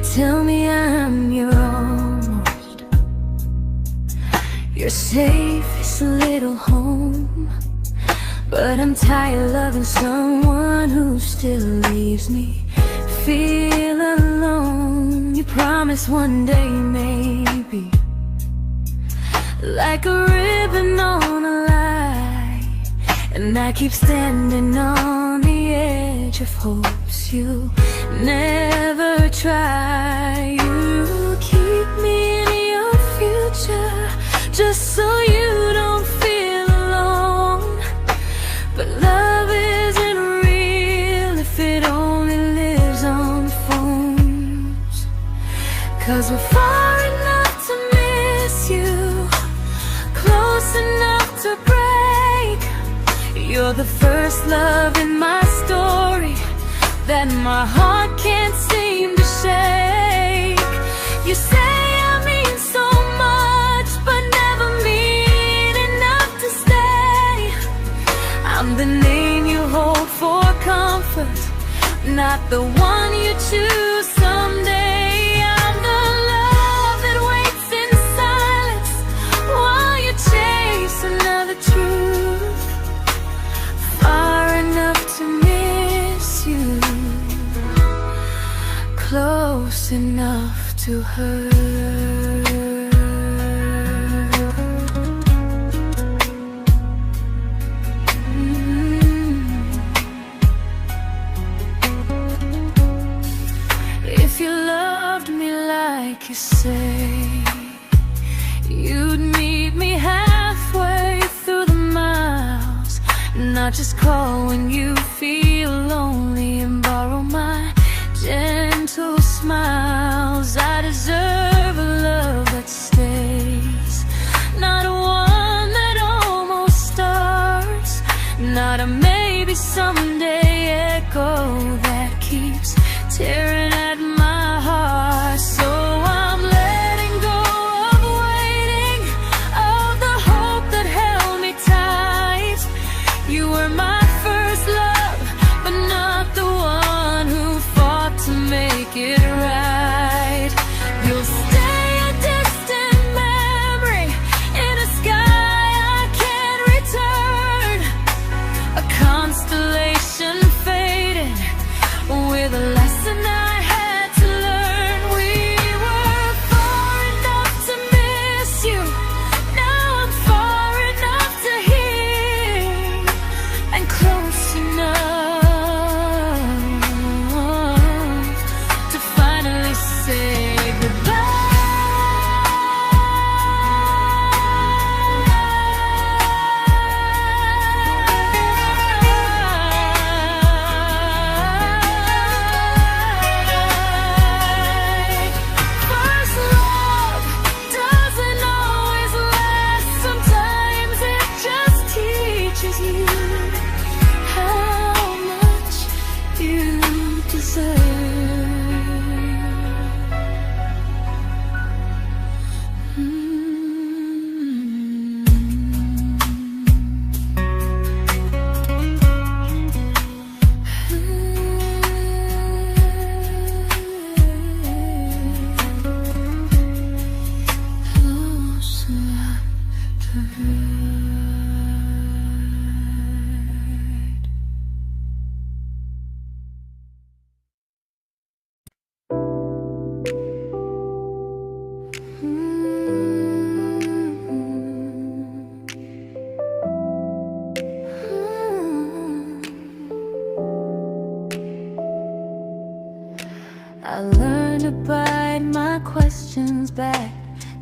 tell me I'm your almost, your safest little home. But I'm tired loving someone who still leaves me feel alone. You promise one day maybe, like a ribbon on a line, and I keep standing on the edge of hopes you never try. You keep me in your future just so you don't feel alone. But love isn't real if it only lives on phones. 'Cause we're far enough to miss you, close enough to break. You're the first love in my story that my heart can't seem to shake. You say I mean so much, but never mean enough to stay. I'm the name you hold for comfort, not the one you choose someday. I'm the love that waits in silence while you chase another truth. Far enough to miss you, close enough to hurt. If you loved me like you say, you'd meet me halfway through the miles, not just call when you feel lonely and borrow my gentle smiles. I deserve a love that stays, not one that almost starts, not a maybe someday echo that keeps tearing at my heart. So I'm letting go of waiting, of the hope that held me tight. You were my first love, but not the one who fought to make it right. You'll stay a distant memory in a sky I can't return, a constellation faded with a lesson I had to learn. We were far enough to miss you, now I'm far enough to hear, and close enough to finally say goodbye. First love doesn't always last, sometimes it just teaches you how much you deserve. Close enough to hurt. I learned to bite my questions back,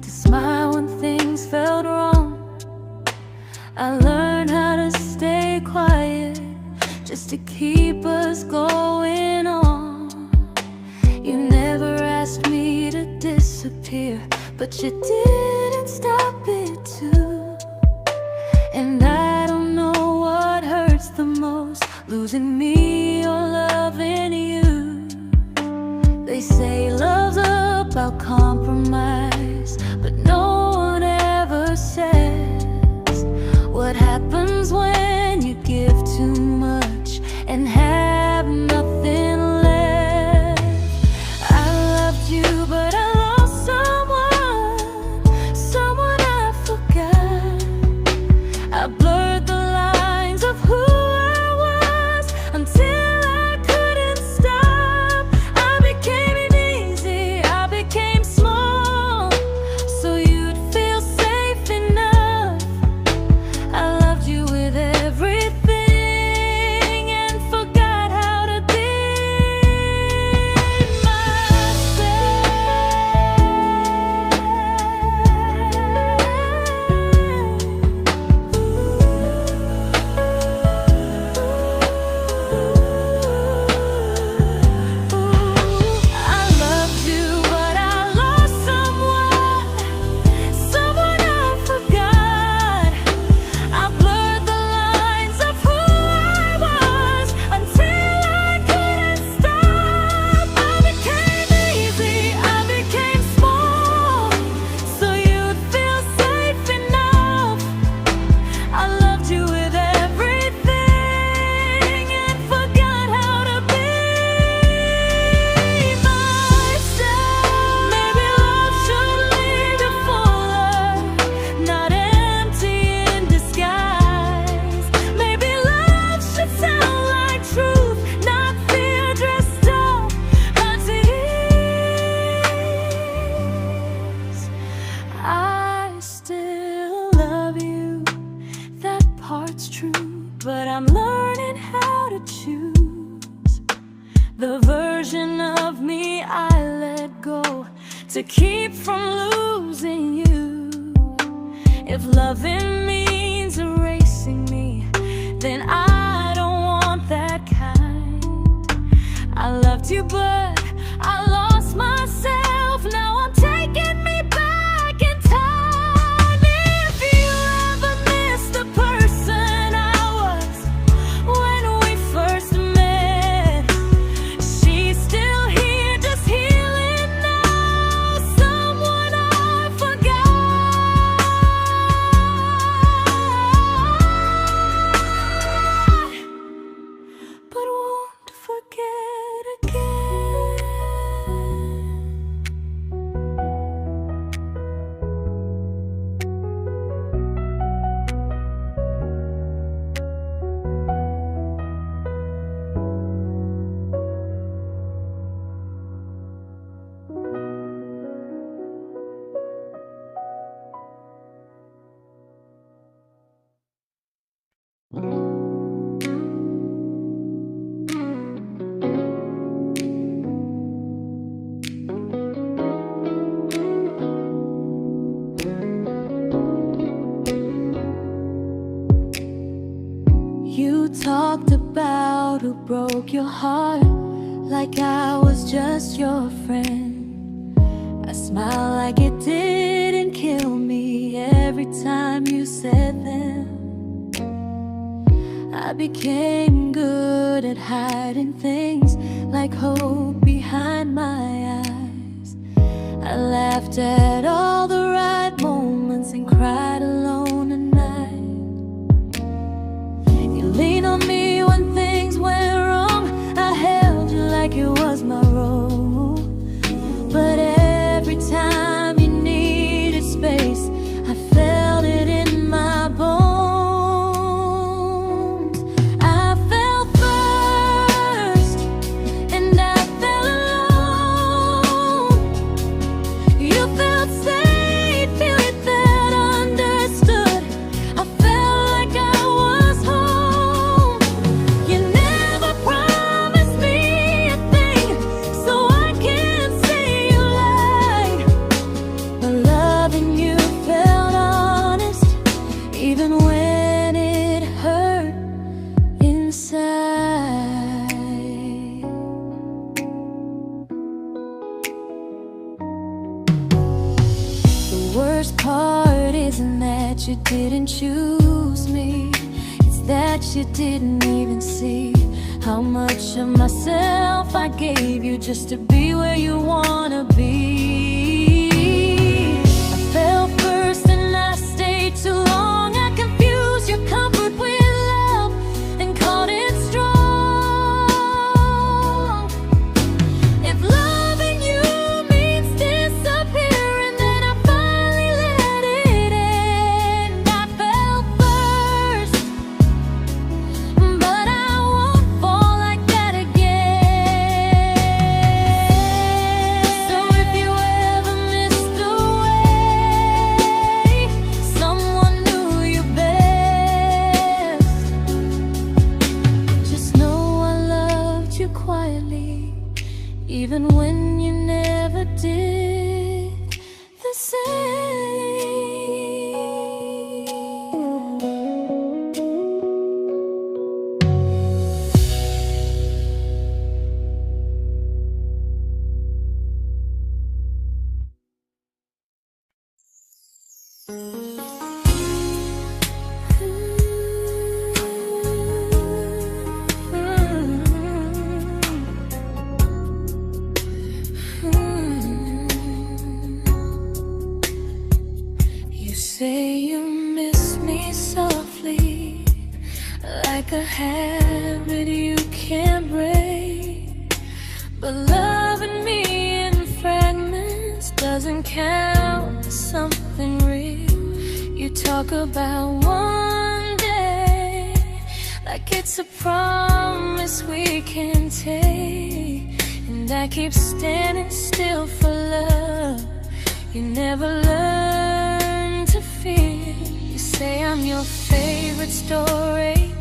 to smile when things felt wrong. I learned how to stay quiet just to keep us going on. You never asked me to disappear, but you didn't stop it too. And I don't know what hurts the most, losing me or loving you. They say love's about compromise, but no one ever says what happens when you give too much and have nothing left. I loved you I'm learning how to choose the version of me I let go to keep from losing you. If loving means erasing me, then I don't want that kind. I loved you, but I lost myself. Now I'm taking me back in time. If you ever miss the person I was when we first met, she's still here, just healing now. Someone I forgot, but won't forget again. You talked about who broke your heart, like I was just your friend. I smiled like it didn't kill me every time you said them. I became good at hiding things like hope behind my eyes. I laughed at all the right moments and cried alone at night. You leaned on me when things went wrong. I held you like it was my role. But every time you needed space, I felt it in my bones. I fell first, and I fell alone. You felt safe, feeling that understood. I felt like I was home. You never promised me a thing, so I can't say you lied. But loving you felt honest, even when it hurt inside. The worst part isn't that you didn't choose me, it's that you didn't even see how much of myself I gave you just to be where you wanna be. I fell first and I stayed too long. I confused your comfort with love and called it strong. If loving you means disappearing, then I finally let it end. I fell first, but I won't fall like that again. So if you ever missed the way someone knew you best, just know I loved you quietly, even when you never did the same. You say you miss me softly, like a habit you can't break. But loving me in fragments doesn't count as something real. You talk about one day like it's a promise we can take, and I keep standing still for love. You never learn to feel. You say I'm your favorite story,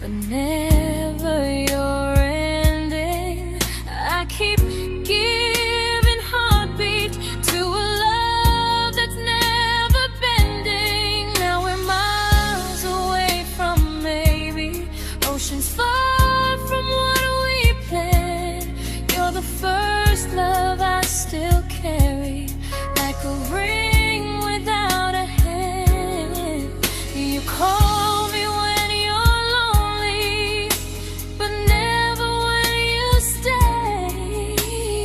but never your ending. I keep giving heartbeat to a love that's never bending. Now we're miles away from maybe, oceans far from what we planned. You're the first love I still carry, like a ring without a hand. You call me when you're lonely, but never when you stay.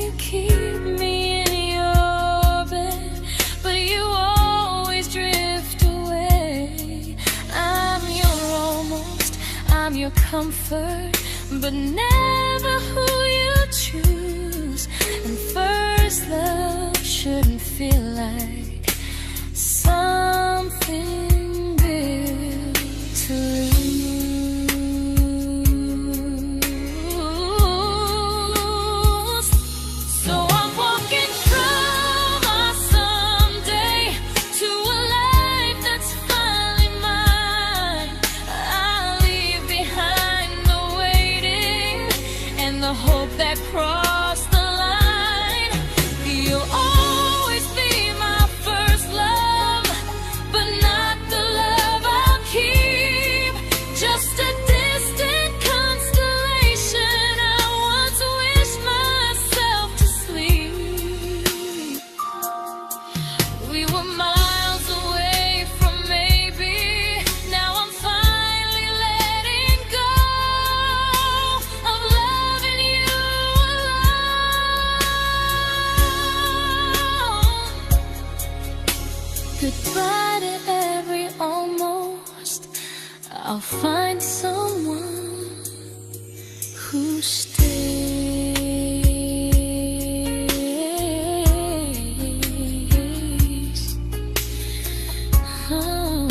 You keep me in your bed, but you always drift away. I'm your almost, I'm your comfort, but never who you choose. And first love shouldn't feel like something built to lose. So I'm walking through my someday to a life that's finally mine. I'll leave behind the waiting and the hope that crossed the line. You'll always be my first love, but not the love I'll keep. Just a distant constellation I once wished myself to sleep. We were miles away from maybe, now I'm finally letting go of loving you alone. Goodbye to every almost, I'll find someone who stays. Oh.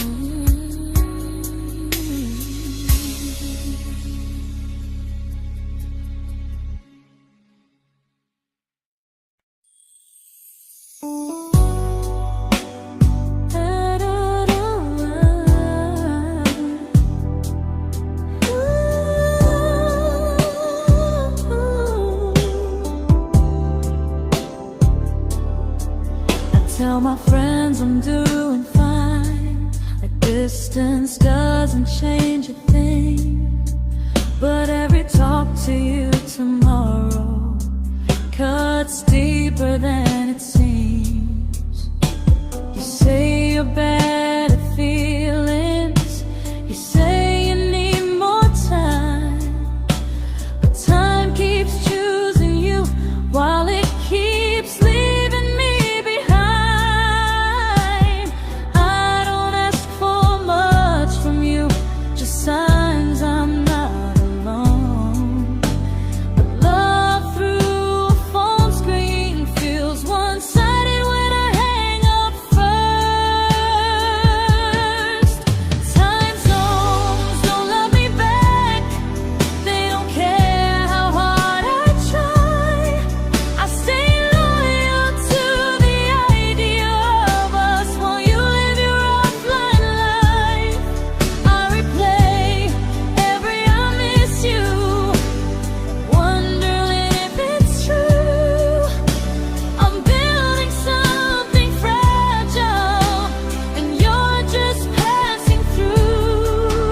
Tell my friends I'm doing fine, like distance doesn't change a thing. But every talk to you tomorrow cuts deeper than it seems. You say you're bad at feelings, you say you need more time, but time keeps choosing you while it keeps leaving me behind. I don't ask for much from you, just signs I'm not alone. But love through a phone screen feels one-sided when I hang up first. Time zones don't love me back, they don't care how hard I try. I stay loyal to the idea of us while you live your offline life. I replay every I miss you, wondering if it's true. I'm building something fragile, and you're just passing through.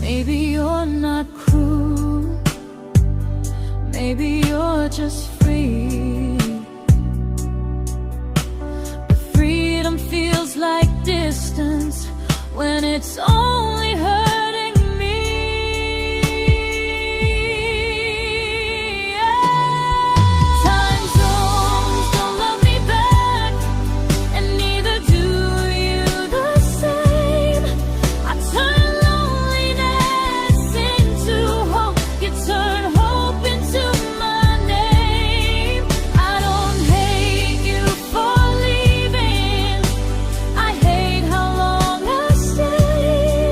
Maybe you're not cruel, maybe you're just free. But freedom feels like distance when it's only hurting me. Time zones don't love me back, and neither do you the same. I turn loneliness into hope, you turn hope into my name. I don't hate you for leaving, I hate how long I stayed.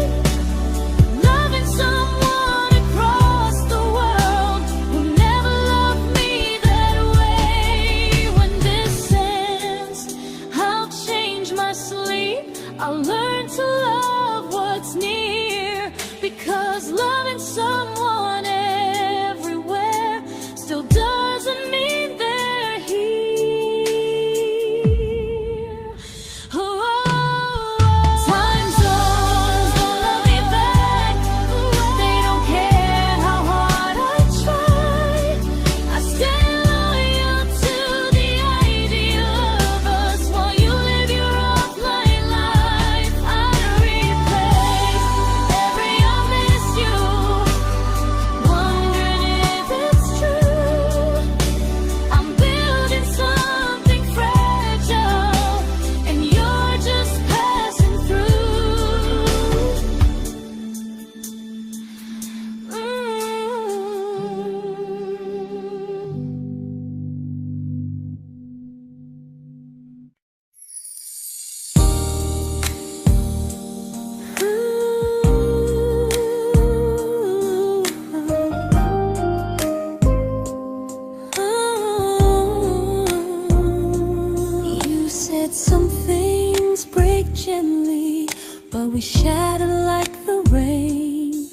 we shattered like the rain,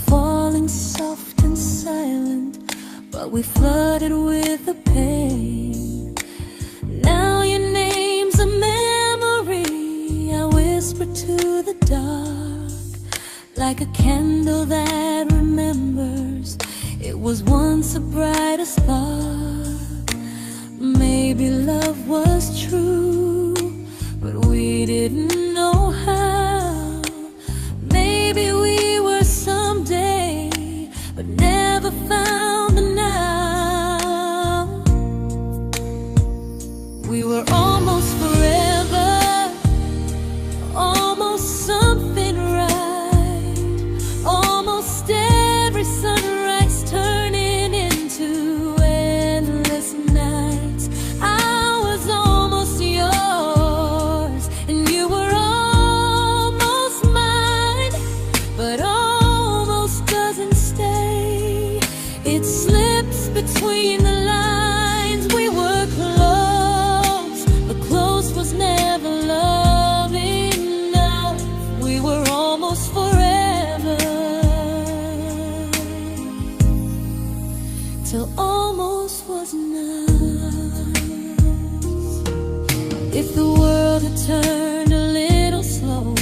falling soft and silent, but we flooded with the pain. Now your name's a memory I whisper to the dark, like a candle that remembers it was once a brighter spark. Maybe love was true, but we didn't know how. Maybe we were someday, but never found the now. We were almost forever, almost something right, almost every sunrise turning into endless nights. I was almost yours, and you were almost mine, but almost doesn't stay. It slips between the lines. We were close, but close was never love enough. We were almost forever, till almost was enough. If the world had turned a little slow,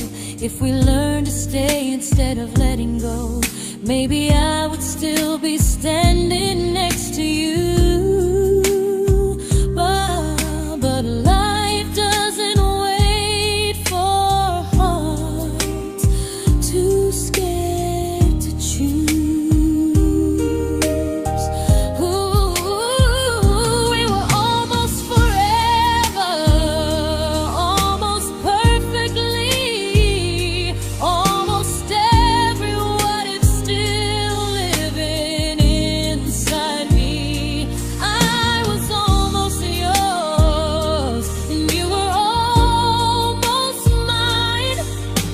if we learned to stay instead of letting go, maybe I would still be standing next to you. But life doesn't wait for hearts too scared to choose. Ooh, we were almost forever, almost perfectly, almost every what if still living inside me. I was almost yours, and you were almost mine,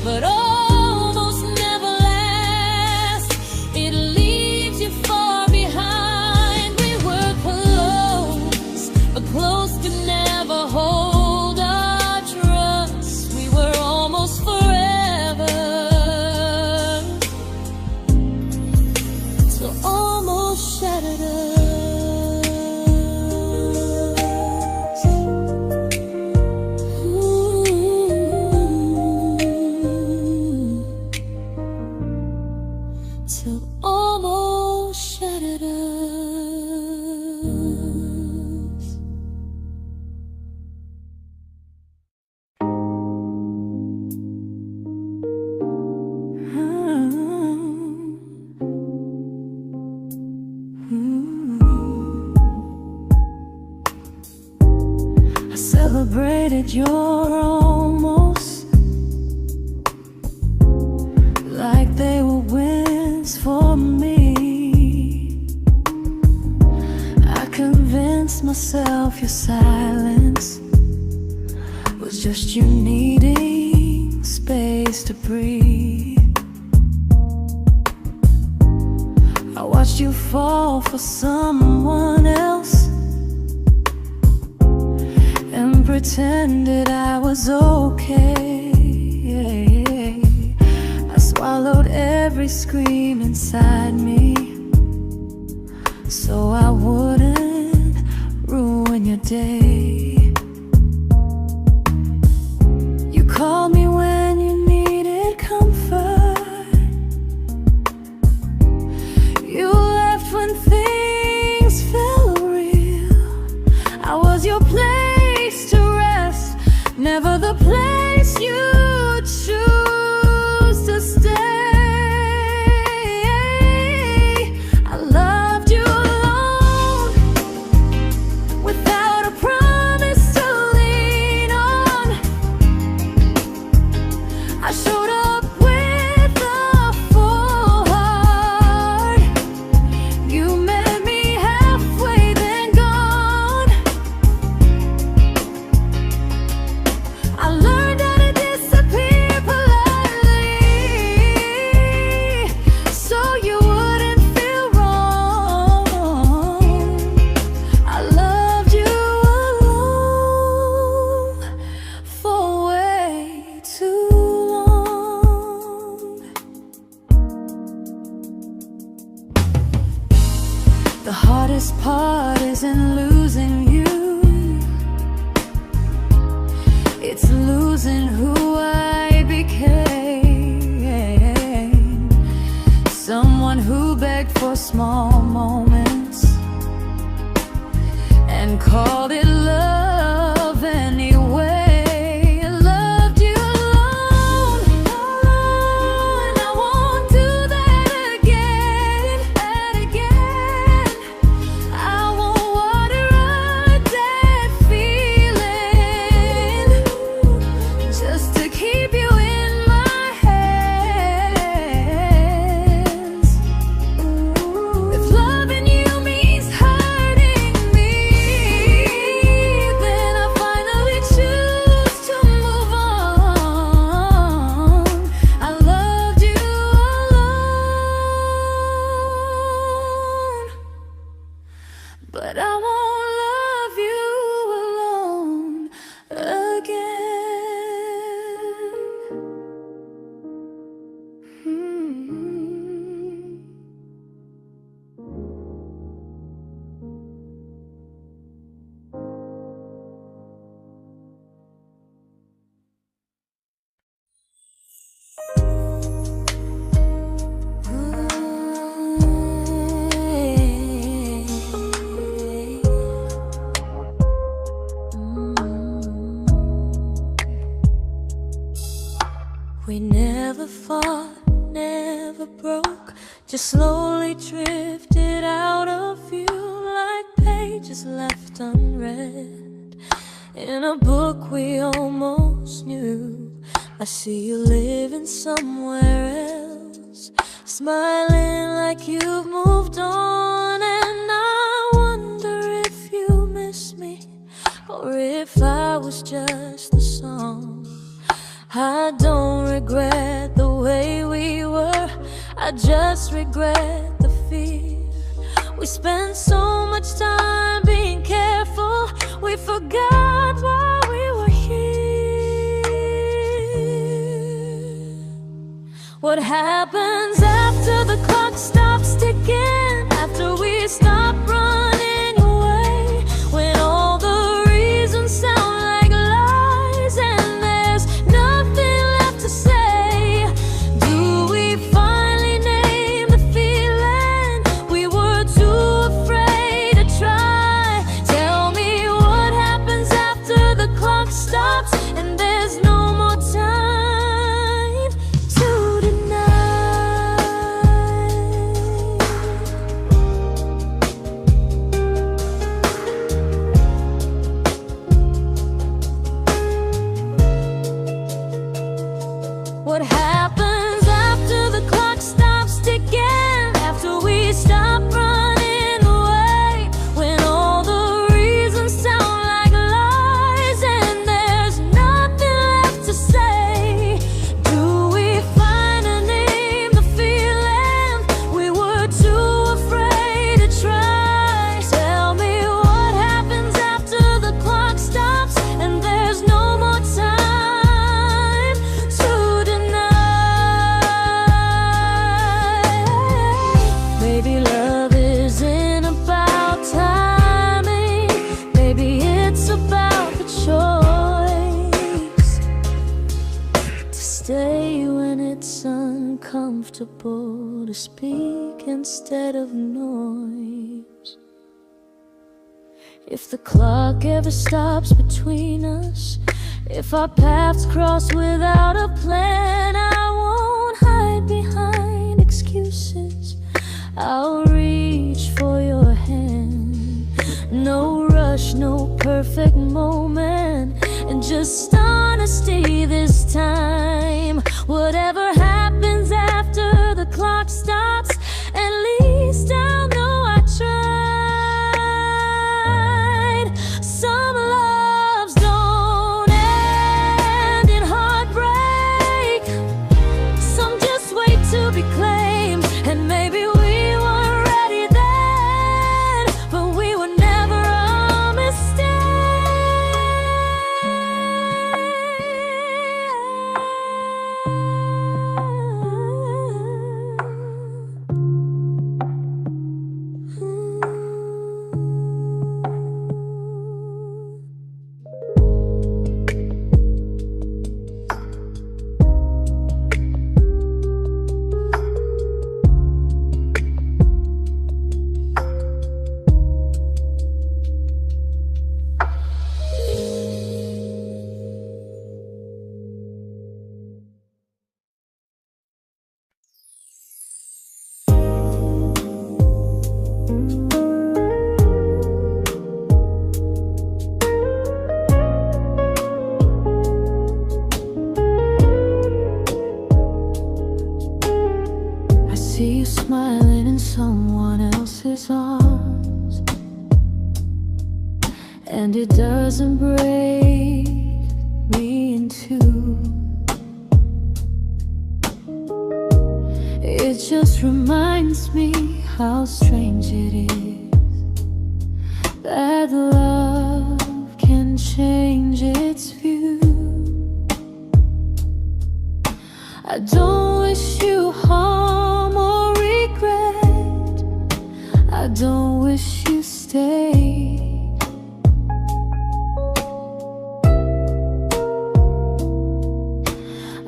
but almost never lasts. It leaves you far behind. We were close, but close could never hold our trust. We were almost forever, till almost shattered us. Ooh, till almost shattered us. I celebrated your almost like they were wins for me. I convinced myself your silence was just you needing space to breathe. I watched you fall for someone else and pretended I was okay. I swallowed every scream inside me so I wouldn't ruin your day. You called me when you needed comfort. You left when things felt real. I was your place to rest, never the place you choose to stay. I loved you alone, without a promise to lean on. I showed up with a full heart. You met me halfway, then gone. I learned how to disappear heart isn't losing you, it's losing who I became. Someone who begged for small moments and called it love anyway. Loved you alone, and I won't do that again, and again. I won't water a dead feeling just to keep you in my hands. If loving you means hurting me, then I finally choose to move on. I loved you alone, but I won't love you alone again. We never fought, never broke, just slowly drifted out of view like pages left unread in a book we almost knew. I see you living somewhere else, smiling like you've moved on, and I wonder if you miss me or if I was just a song. I don't regret the way we were, I just regret the fear. We spent so much time being careful, we forgot why we were here. What happens after the clock stops ticking, after we stop running away, when all the reasons sound like lies and there's nothing left to say? Do we finally name the feeling we were too afraid to try? Tell me what happens after the clock stops and there's no more time to deny. What happens after the clock stops ticking, after we stop running away, when all the reasons sound like lies and there's nothing left to say? Do we finally name the feeling we were too afraid to try? Tell me what happens after the clock stops and there's no more time to deny. Maybe love isn't about timing, maybe it's about the choice to stay when it's uncomfortable, to speak instead of noise. If the clock ever stops between us, if our paths cross without a plan, I won't hide behind excuses, I'll reach for your hand. No rush, no perfect moment, and just honesty this time. Whatever happens after the clock stops, at least I'll know I tried. Some loves don't end in heartbreak, some just wait to be claimed, and maybe we weren't ready then, but we were never a mistake. and it doesn't break me in two. It just reminds me how strange it is that love can change its view. I don't wish you harm or regret. I don't wish you stay.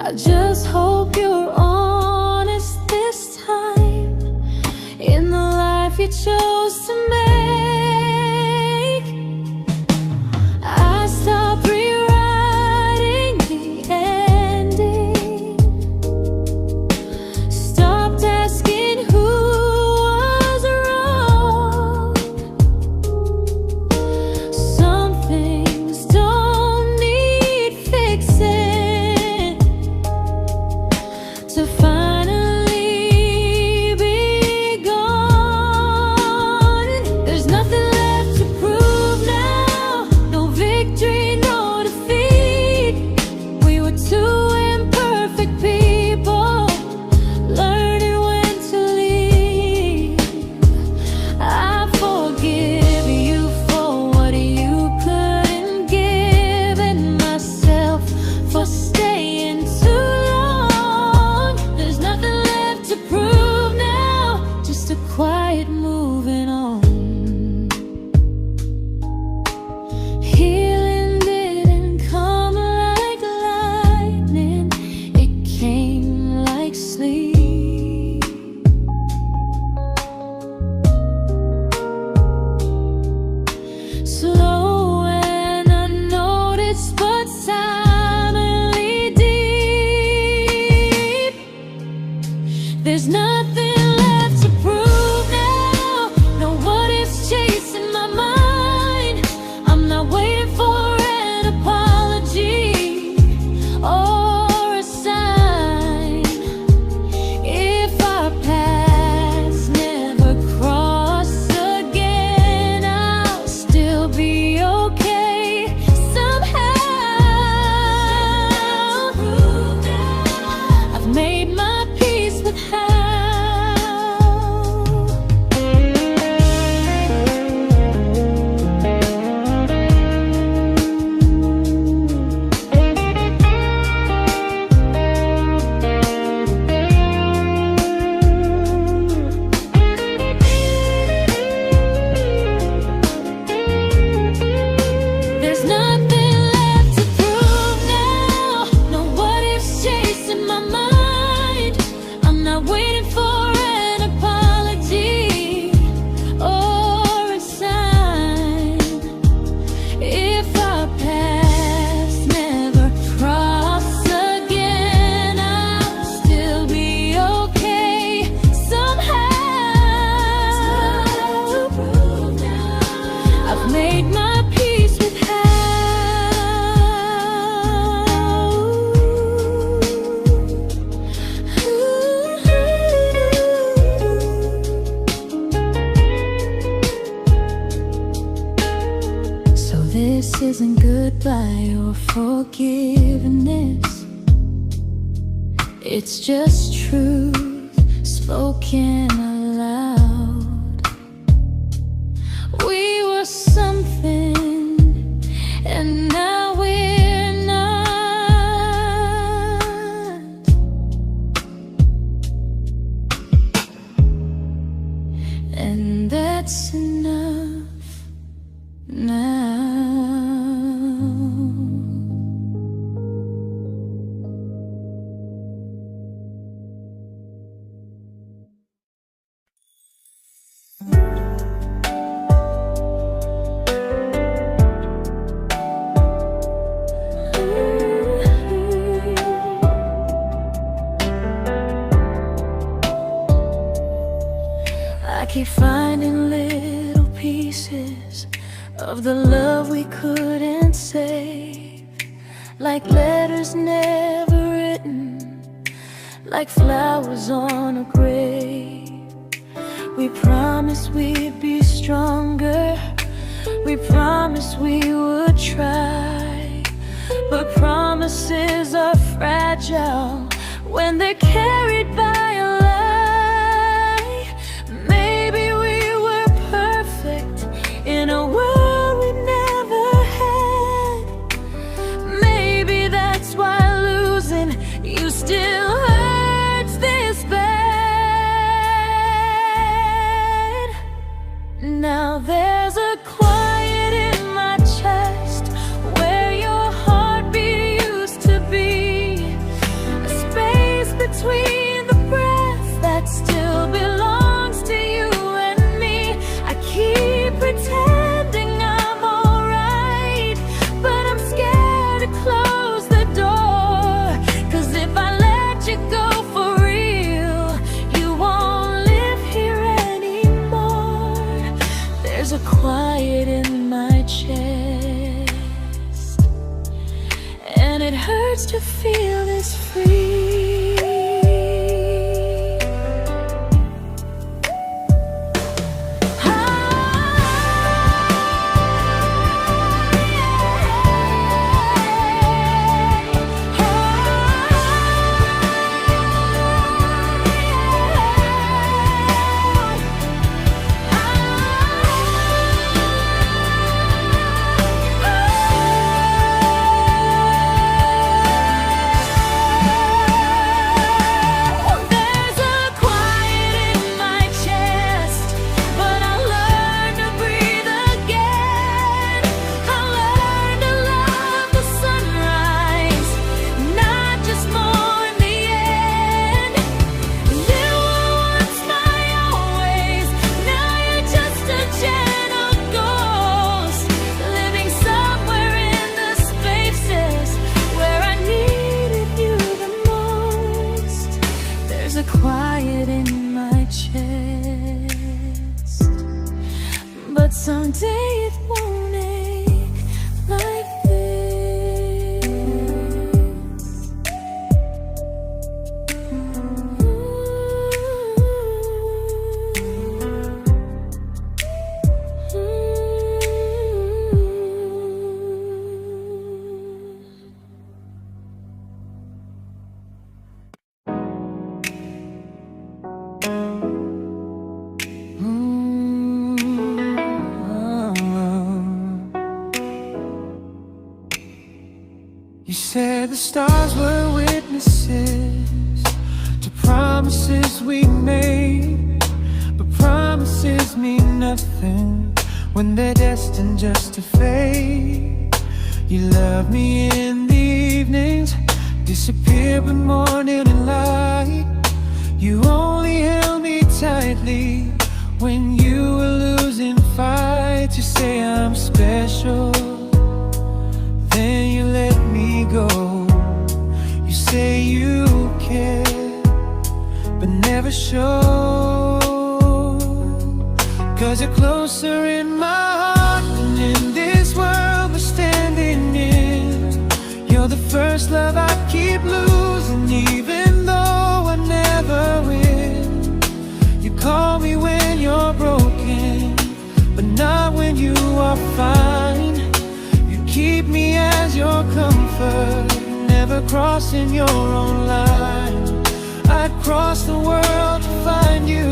I just hope you're honest this time in the life you chose to make. I stopped rewriting the ending, stopped asking who was wrong. Some things don't need fixing to finally be gone. There's nothing left to prove now, no victory, no defeat. We were two imperfect people, learning when to leave. I forgive you for what you couldn't give, and myself for staying too long. There's nothing left to prove now, just a quiet moving on. Healing didn't come like lightning, it came like sleep. Slow and unnoticed, but silently deep. There's nothing left to prove now, no what ifs chasing my mind. I'm not waiting for an apology or a sign. If our paths never cross again, I'll still be okay somehow. I've made my peace with how. There's nothing left to prove now, no what ifs chasing my mind. I'm not waiting for an apology or a sign. If our paths never cross again, I'll still be okay somehow. I've made my peace with how. So this isn't goodbye or forgiveness, it's just truth spoken aloud. We were something, and now we're not. And that's enough now. I keep finding little pieces of the love we couldn't save, like letters never written, like flowers on a grave. We promised we'd be stronger, We promised we would try, but promises are fragile when they're carried by a lie. Maybe we were perfect in a world we never had. Maybe that's why losing you still hurts this bad. Now there's a quiet in my chest where your heartbeat used to be, a space between the breath that still belongs to you and me. I keep pretending I'm alright, but I'm scared to close the door. 'Cause if I let you go for real, you won't live here anymore. There's a quiet in my chest, and it hurts to feel this free. Quiet in my chest, but someday it won't ache like this. You said the stars were witnesses to promises we made, but promises mean nothing when they're destined just to fade. You love me in the evenings, disappear when morning and light. You only held me tightly when you were losing fights. You say I'm special, then you let me go. You say you care, but never show. 'Cause you're closer in my heart than in this world we're standing in. You're the first love I keep losing, even though I never win. You call me when you're broken, but not when you are fine. Keep me as your comfort, never crossing your own line. I'd cross the world to find you,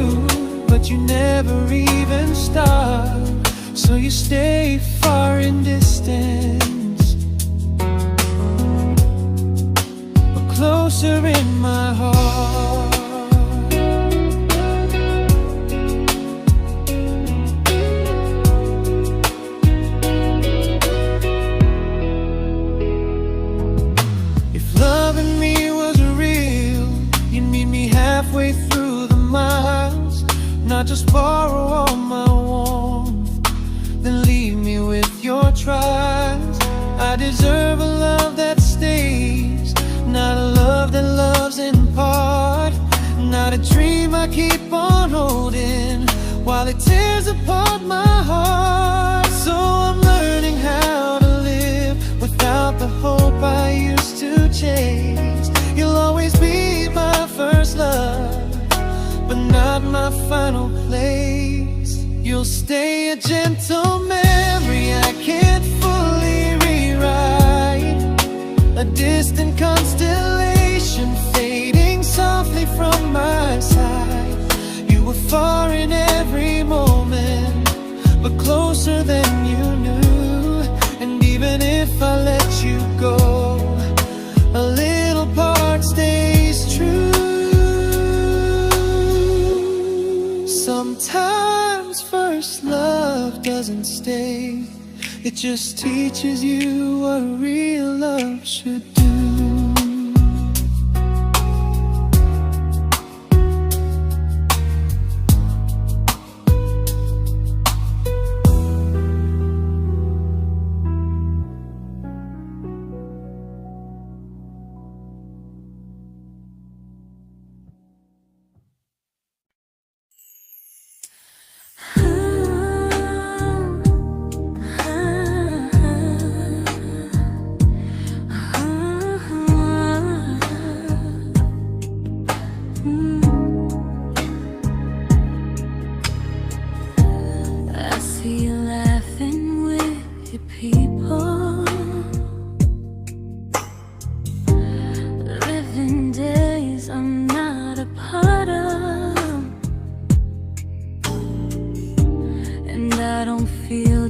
but you never even start. So you stay far in distance, but closer in my heart. Halfway through the miles, not just borrow all my warmth, then leave me with your trials. I deserve a love that stays, not a love that loves in part. Not a dream I keep on holding while it tears apart my heart. So I'm learning how to live without the hope I used to chase. You'll always be my first love, but not my final place. You'll stay a gentle memory distant constellation fading softly from my side. You were far in every moment, but closer than you knew. And even if I let you go, a little part stays true. Sometimes first love doesn't stay, it just teaches you what real love should do.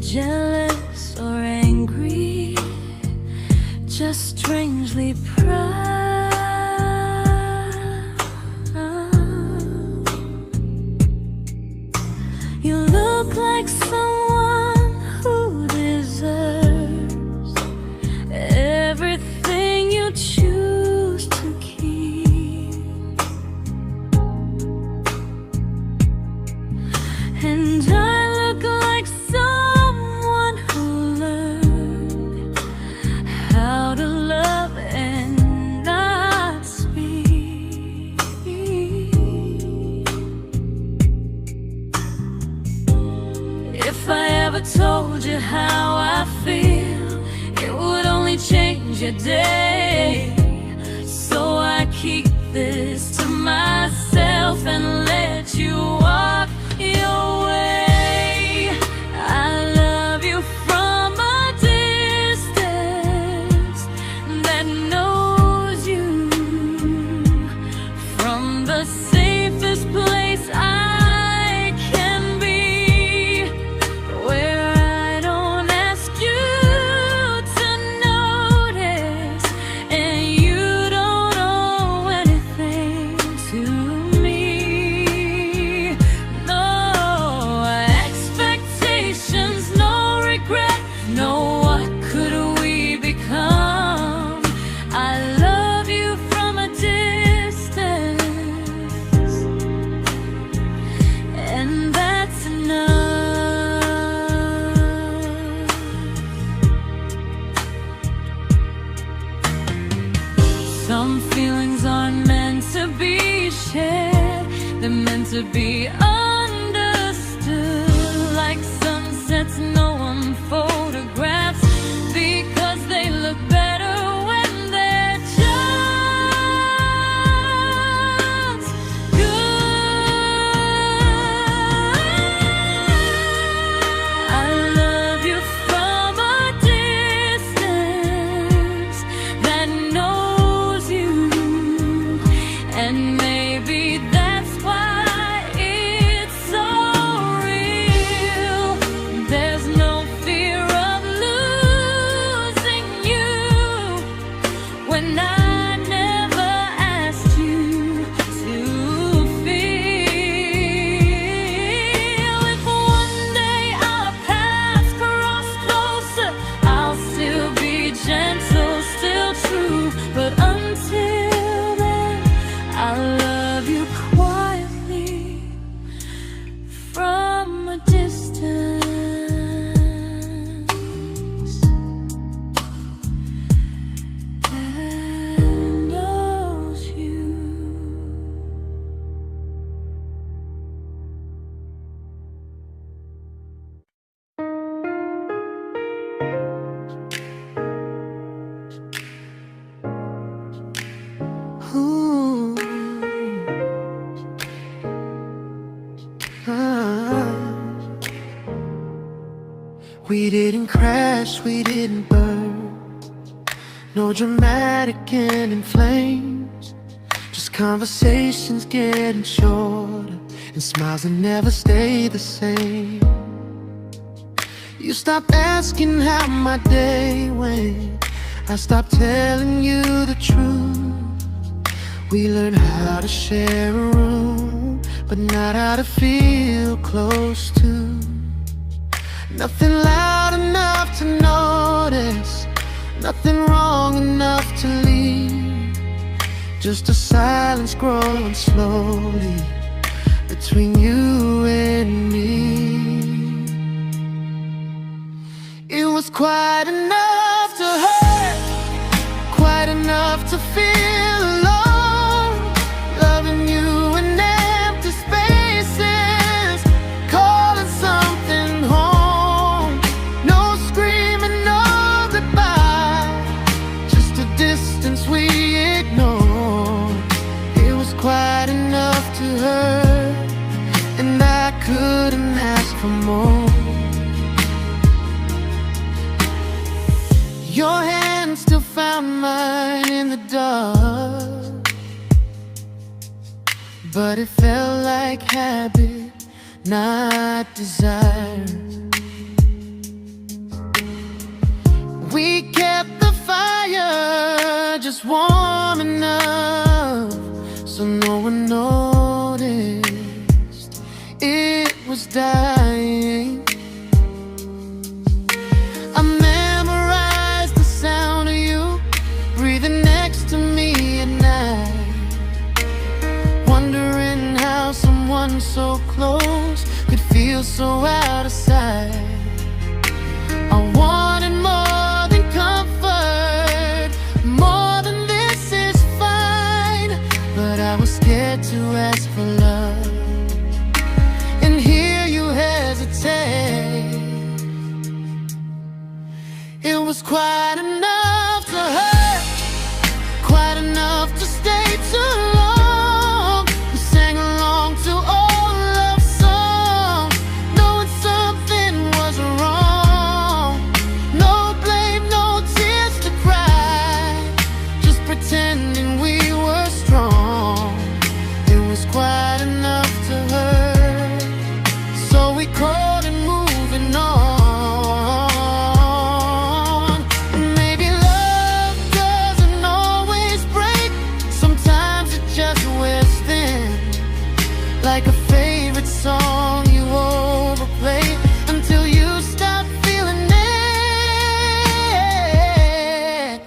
Jealous or angry, just strangely proud. You look like someone who deserves everything you choose to keep. And I look like someone who learned how to love and not speak. If I ever told you how I feel, it would only change your day. So I keep this to myself and let you walk your way. I love you from a distance that knows you, from the safest place I can be, where I don't ask you to notice and you don't owe anything to me. No expectations, no regret, no what could we become. I love you from a distance, and that's enough. Some feelings aren't meant to be shared, they're meant to be understood. Like sunsets no one photographs, because they look better when they're just good. I love you from a distance that knows you, and maybe that's why it's so real. There's no fear of losing you when I never asked you to feel. If one day our paths cross closer, I'll still be gentle, still true. But until then, I love you quietly from a distance that knows you. Ooh. Ah. We didn't crash, we didn't burn. No dramatic ending flames, just conversations getting shorter, and smiles that never stay the same. You stopped asking how my day went, I stopped telling you the truth. We learned how to share a room, but not how to feel close to. Nothing loud enough to notice, nothing wrong enough to leave. Just a silence growing slowly between you and me. It was quite enough to hurt, quite enough to feel alone. Loving you in empty spaces, calling something home. No screaming, no goodbye, just a distance we ignored. It was quite enough to hurt, and I couldn't ask for more. Your hand still found mine in the dark, but it felt like habit, not desire. We kept the fire just warm enough so no one noticed it was dying. I memorized the sound of you breathing next to me at night, wondering how someone so close could feel so out of sight. I wanted more than comfort, more than this is fine, but I was scared to ask for love, and here you hesitate. It was quite enough to hurt, quite enough to stay too long. We sang along to old love songs, knowing something was wrong. No blame, no tears to cry, just pretending we were strong. It was quite enough to hurt, so we called it moving on. Maybe love doesn't always break, sometimes it just wears thin, like a favorite song you overplay until you stop feeling it.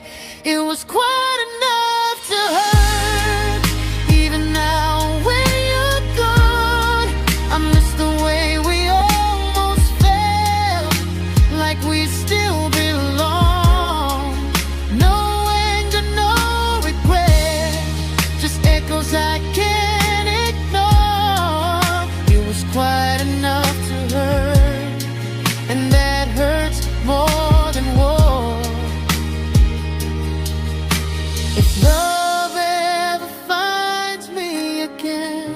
It was quite enough to hurt, even now when you're gone. I miss the way we almost felt, like we still belong. No anger, no regret, just echoes I can't ignore. It was quite enough to hurt, and that hurts more than war. If love ever finds me again,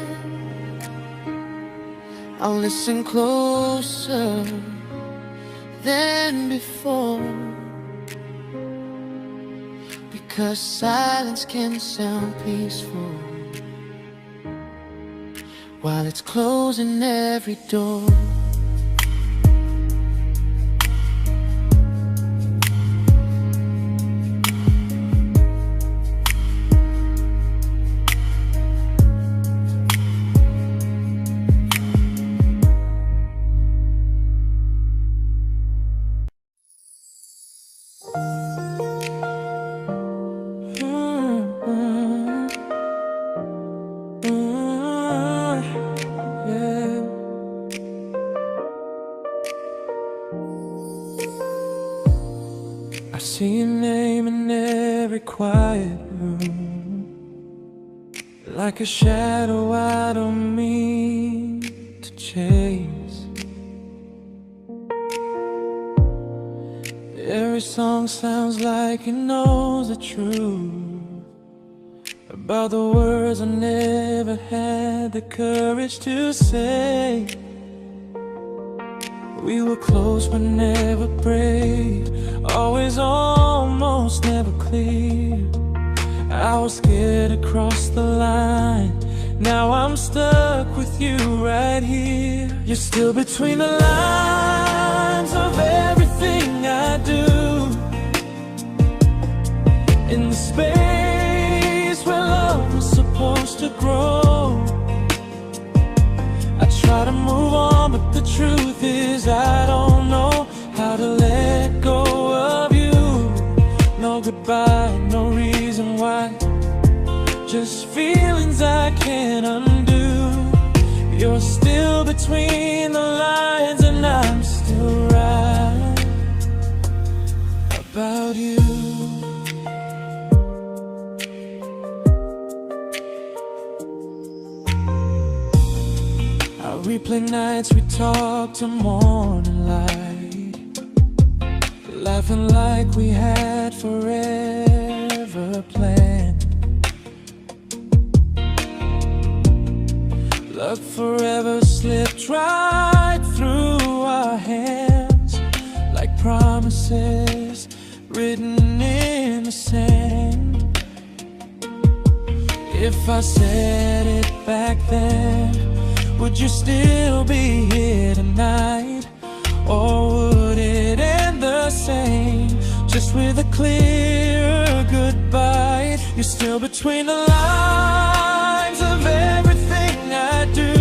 I'll listen closer than before, because silence can sound peaceful while it's closing every door. I see your name in every quiet room, like a shadow I don't mean to chase. Every song sounds like it knows the truth about the words I never had the courage to say. We were close but never brave, always almost, never close. clear. I was scared to cross the line. Now I'm stuck with you right here. You're still between the lines of everything I do. In the space where love was supposed to grow. I try to move on, but the truth is I don't know how to let go of you. No goodbye, no reason why. Just feelings I can't undo. You're still between the lines, and I'm still right about you. I replay nights we talk till morning light, laughing like we had forever planned. Luck forever slipped right through our hands, like promises written in the sand. If I said it back then, would you still be here tonight? Or would it end the same, just with a clear goodbye? You're still between the lines of everything I do.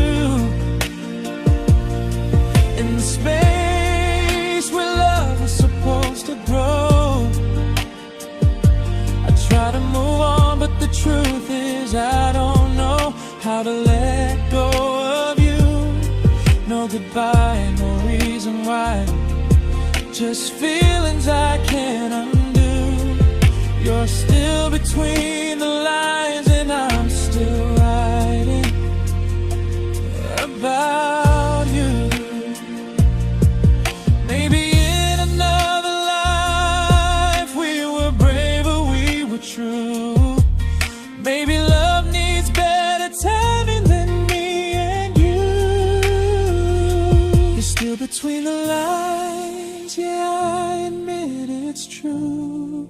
In the space where love was supposed to grow. I try to move on, but the truth is I don't know how to let go of you. No goodbye, no reason why. Just feelings I can't undo. You're still between the lines, and I'm still writing about you. Maybe in another life we were braver, we were true. Maybe love needs better timing than me and you. You're still between the lines, yeah, I admit it's true.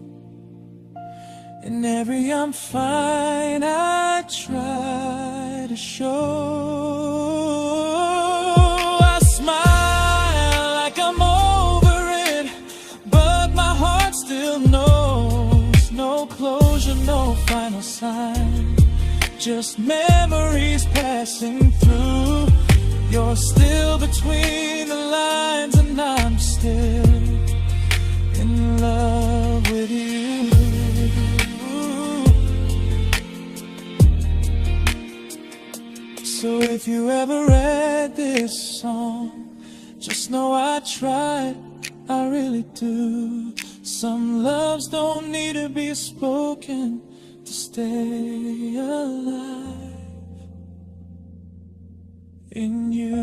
In every I'm fine I try to show. I smile like I'm over it, but my heart still knows. No closure, no final sign, just memories passing through. You're still between the lines, and I'm still in love with you. So if you ever read this song, just know I tried, I really do. Some loves don't need to be spoken to stay alive in you.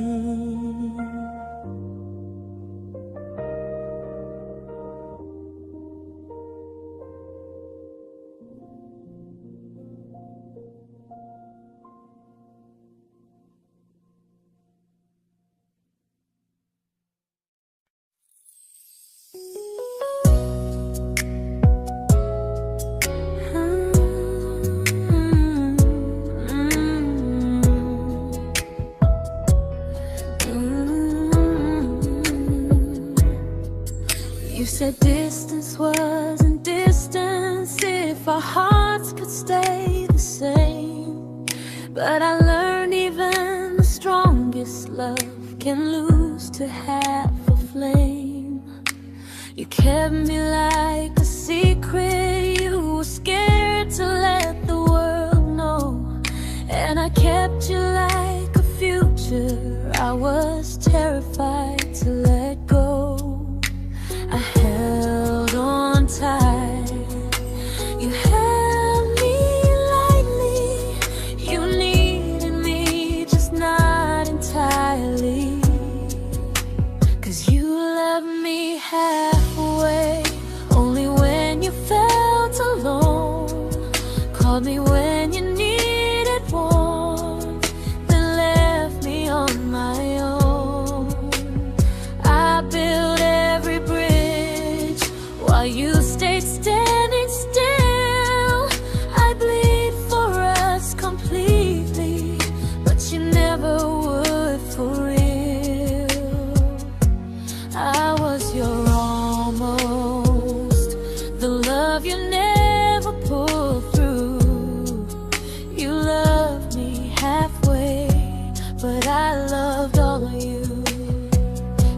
You said distance wasn't distance if our hearts could stay the same. But I learned even the strongest love can lose to half a flame. You kept me like a secret you were scared to let the world know. And I kept you like a future I was terrified to let go. I held on tight, you held me lightly. You needed me, just not entirely. 'Cause you loved me halfway, only when you felt alone. Called me when you needed warmth, then left me on my own. I built every bridge while you stayed standing still. love you never pulled through. You loved me halfway, but I loved all of you.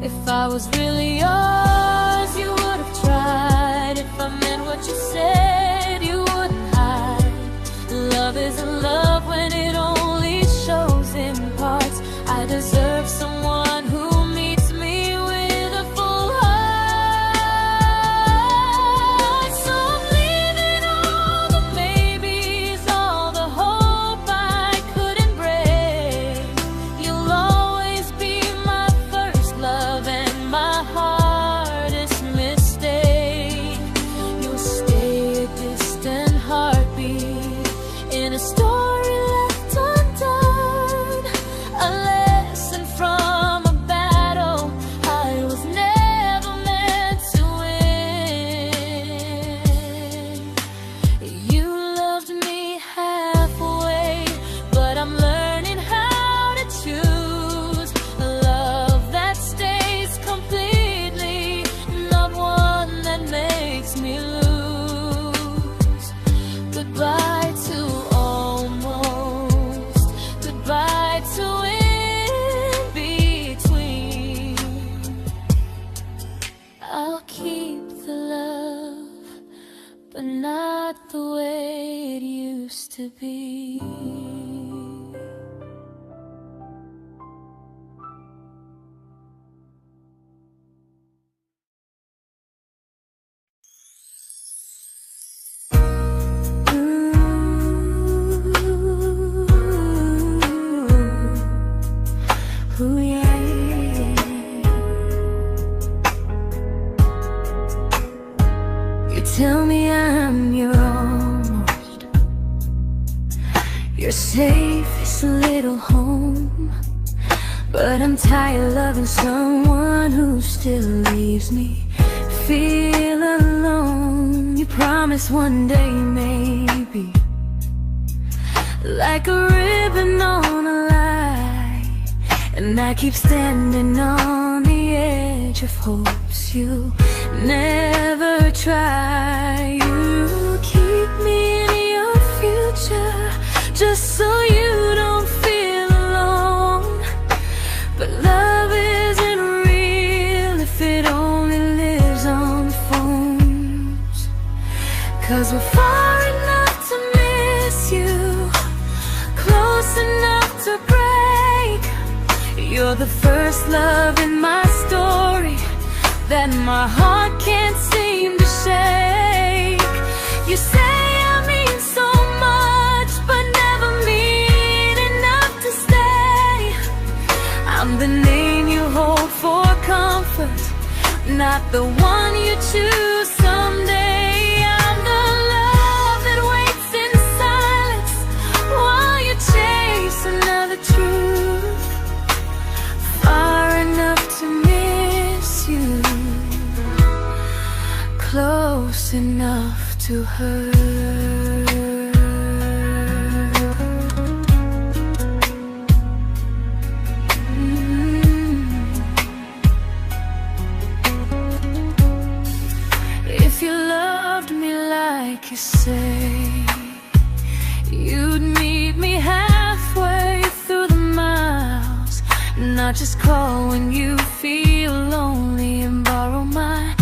If I was really yours, you would have tried. If I meant what you said, you wouldn't hide. Love isn't love when it only shows in parts. I deserve someone who meets me with a full heart. So I'm leaving all the maybes, all the hope I couldn't break. You'll always be my first love and my hardest mistake. You'll stay a distant heartbeat in a story left undone, a lesson from a battle I was never meant to win. You loved me halfway, but I'm learning how to choose a love that stays completely, not one that makes me lose. Goodbye to almost, goodbye to in between. I'll keep the love, but not the way it used to be. Ooh, yeah, yeah. You tell me I'm your almost, your safest little home, but I'm tired loving someone who still leaves me feel alone. You promise one day maybe, like a ribbon on a line, and I keep standing on the edge of hopes you never try. You keep me in your future just so you don't feel alone. But love isn't real if it only lives on phones. 'Cause we're far enough to miss you, close enough to break. You're the first love in my story that my heart can't seem to shake. You say I mean so much, but never mean enough to stay. I'm the name you hold for comfort, not the one you choose someday. I'm the love that waits in silence while you chase another truth. Far enough to miss you, close enough to hurt. If you loved me like you say, you'd meet me halfway through the miles, not just call when you feel lonely and borrow my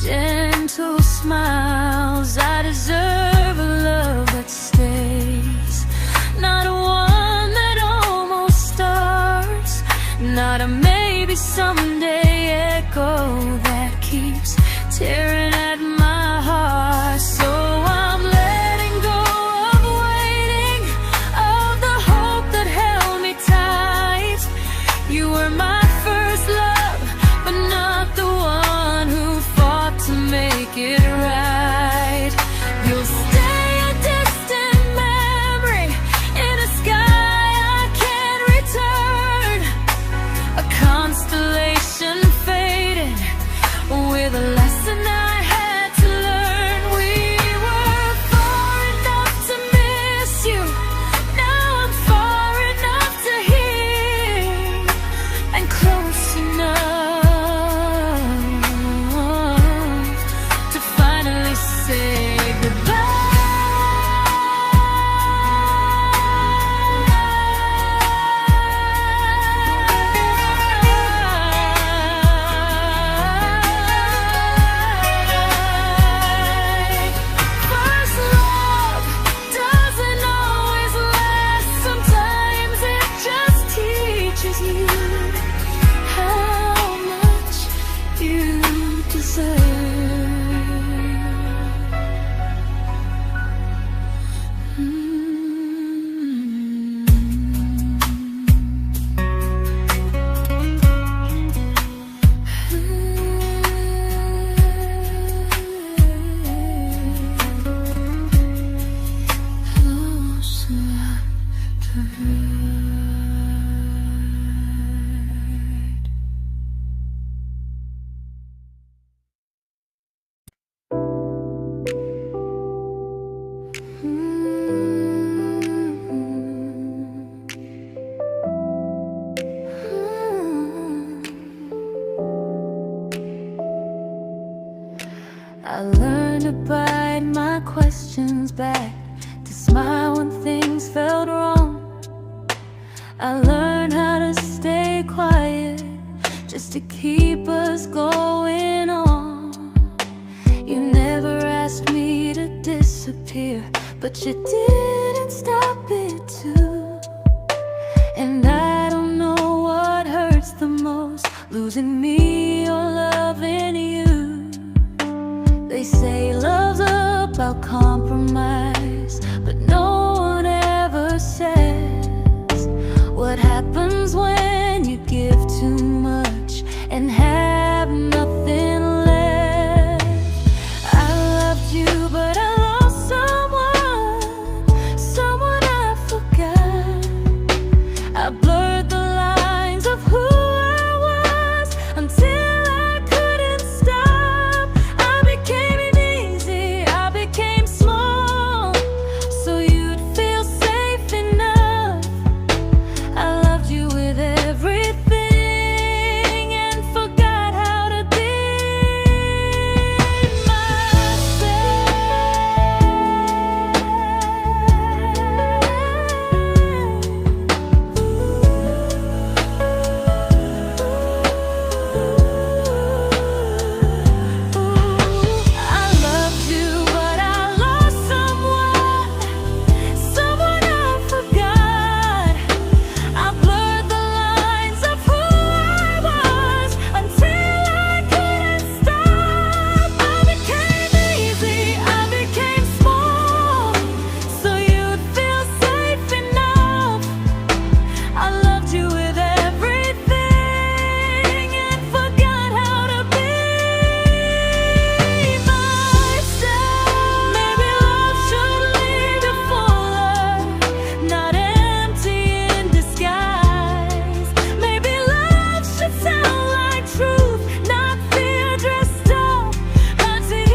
gentle smiles. I deserve a love that stays, not one that almost starts, not a maybe someday echo that keeps tearing at my heart. So I'm letting go of waiting, of the hope that held me tight. You were my first love, but not the one I learned to bite my questions back, to smile when things felt wrong. I learned how to stay quiet, just to keep us going on. You never asked me to disappear, but you didn't stop it too. And I don't know what hurts the most, losing me or loving you. They say love's about compromise, but no one ever says what happens when you give too much and have nothing left. I loved you, but I lost someone I forgot. I blurred the lines of who I was until I couldn't stop. I became easy, I became small, so you'd feel safe enough. I loved you with everything and forgot how to be I loved you, but I lost someone I forgot. I blurred the lines of who I was until I couldn't stop. I became easy, I became small, so you'd feel safe enough. I loved you with everything and forgot how to be myself. Maybe love should lead you fuller, not empty in disguise. Maybe love should sound like truth, not fear dressed up as ease.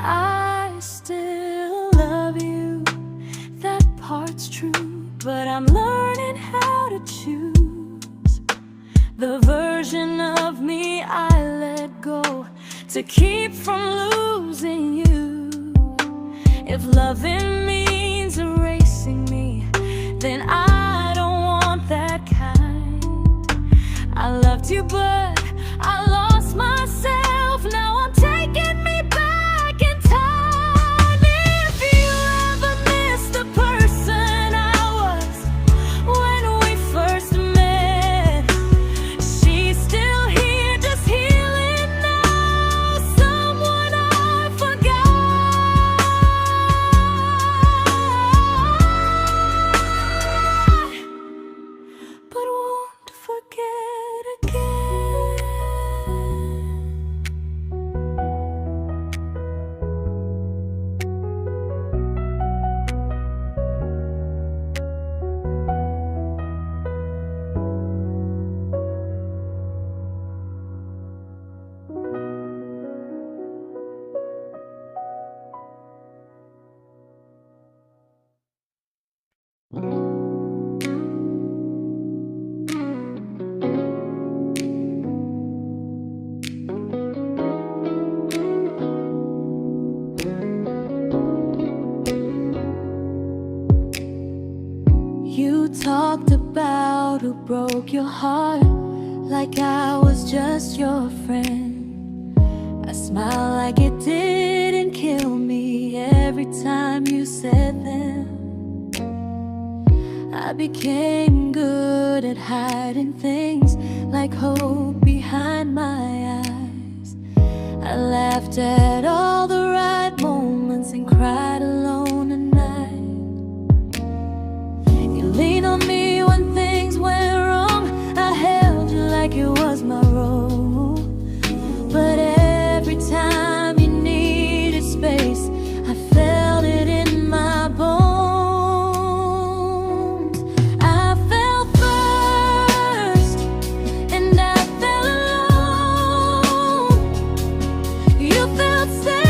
I still love you, that part's true, but I'm learning how to choose the version of me I let go to keep from losing you. If loving means erasing me, then I don't want that kind. I loved you, but I lost myself. Now I'm taking me back in time. If you ever missed the person I was when we first met, she's still here, just healing now. Someone I forgot, but won't forget again. You talked about who broke your heart, like I was just your friend. I smile like it didn't kill me every time you said them. I became good at hiding things like hope behind my eyes. I laughed at all the right moments and cried alone at night. You leaned on me when things went wrong. I held you like it was my role. But every time you needed space, I felt it in my bones. I fell first, and I fell alone. You felt safe.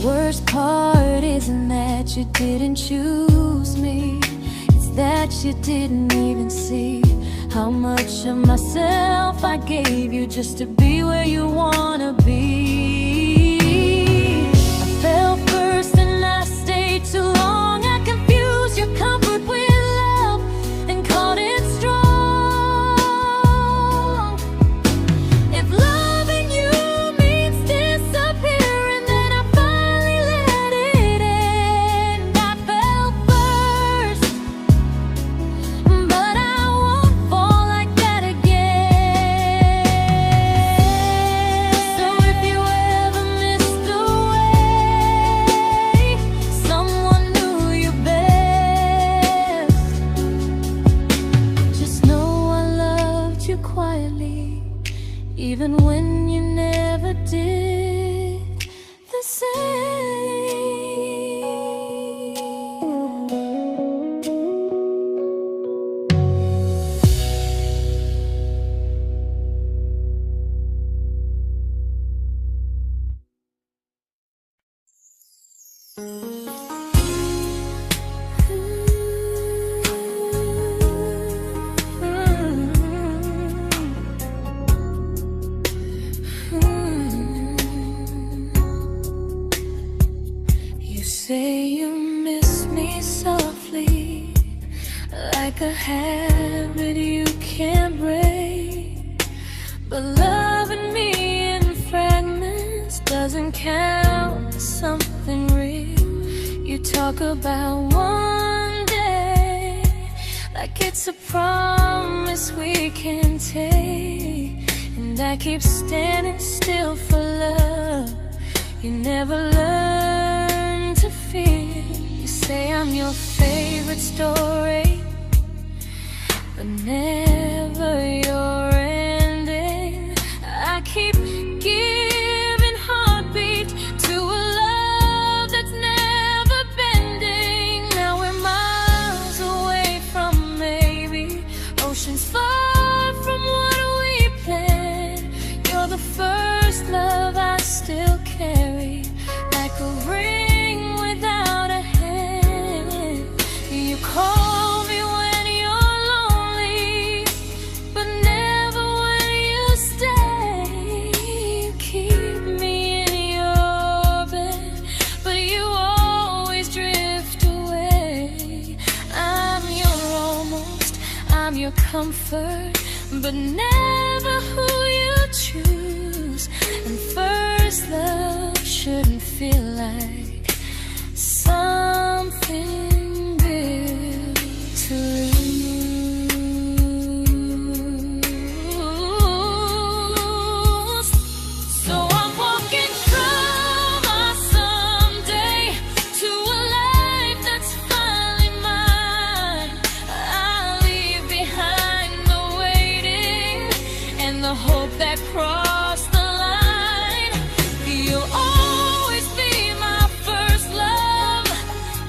worst part isn't that you didn't choose me, it's that you didn't even see how much of myself I gave you just to be where you wanna be. I fell first and I stayed too long. I confused your comfort with love and called it strong. If loving you means disappearing, then I finally let it end. I fell first, but I won't fall like that again. So if you ever missed the way someone knew you best, just know I loved you quietly, even when you never did the same. You say you miss me softly, like a habit you can't break. But loving me in fragments doesn't count as something real. You talk about one day like it's a promise we can take, and I keep standing still for love. You never learn to feel. You say I'm your favorite story, but never your ending. I keep giving heartbeat to a love that's never bending. Now we're miles away from maybe oceans far from what we planned. You're the first love I still carry, like a ring without a hand. You call me when you're lonely, but never when you stay. You keep me in your bed, but you always drift away. I'm your almost, I'm your comfort, but never who you choose. And first love shouldn't feel like something built to lose. So I'm walking from my someday to a life that's finally mine. I'll leave behind the waiting and the hope that crossed the line. You'll always be my first love,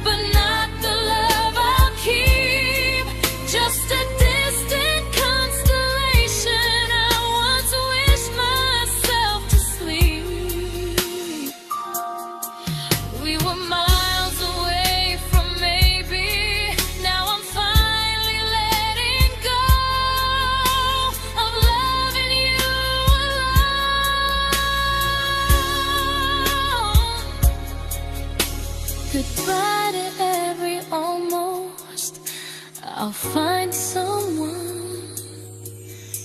but not the love I'll keep. Just a distant constellation I once wished myself to sleep. We were miles away from maybe. Now I'm finally letting go of loving you alone. Goodbye to every almost. I'll find someone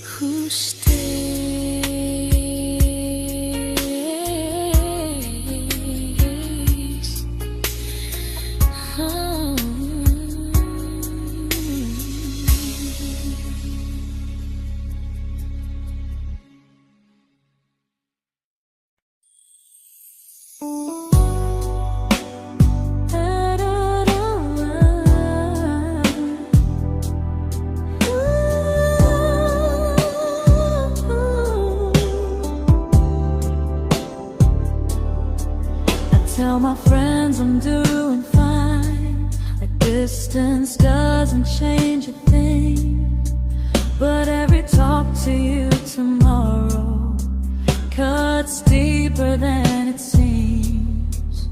who stays. Oh. Tell my friends I'm doing fine, that distance doesn't change a thing. But every talk to you tomorrow cuts deeper than it seems.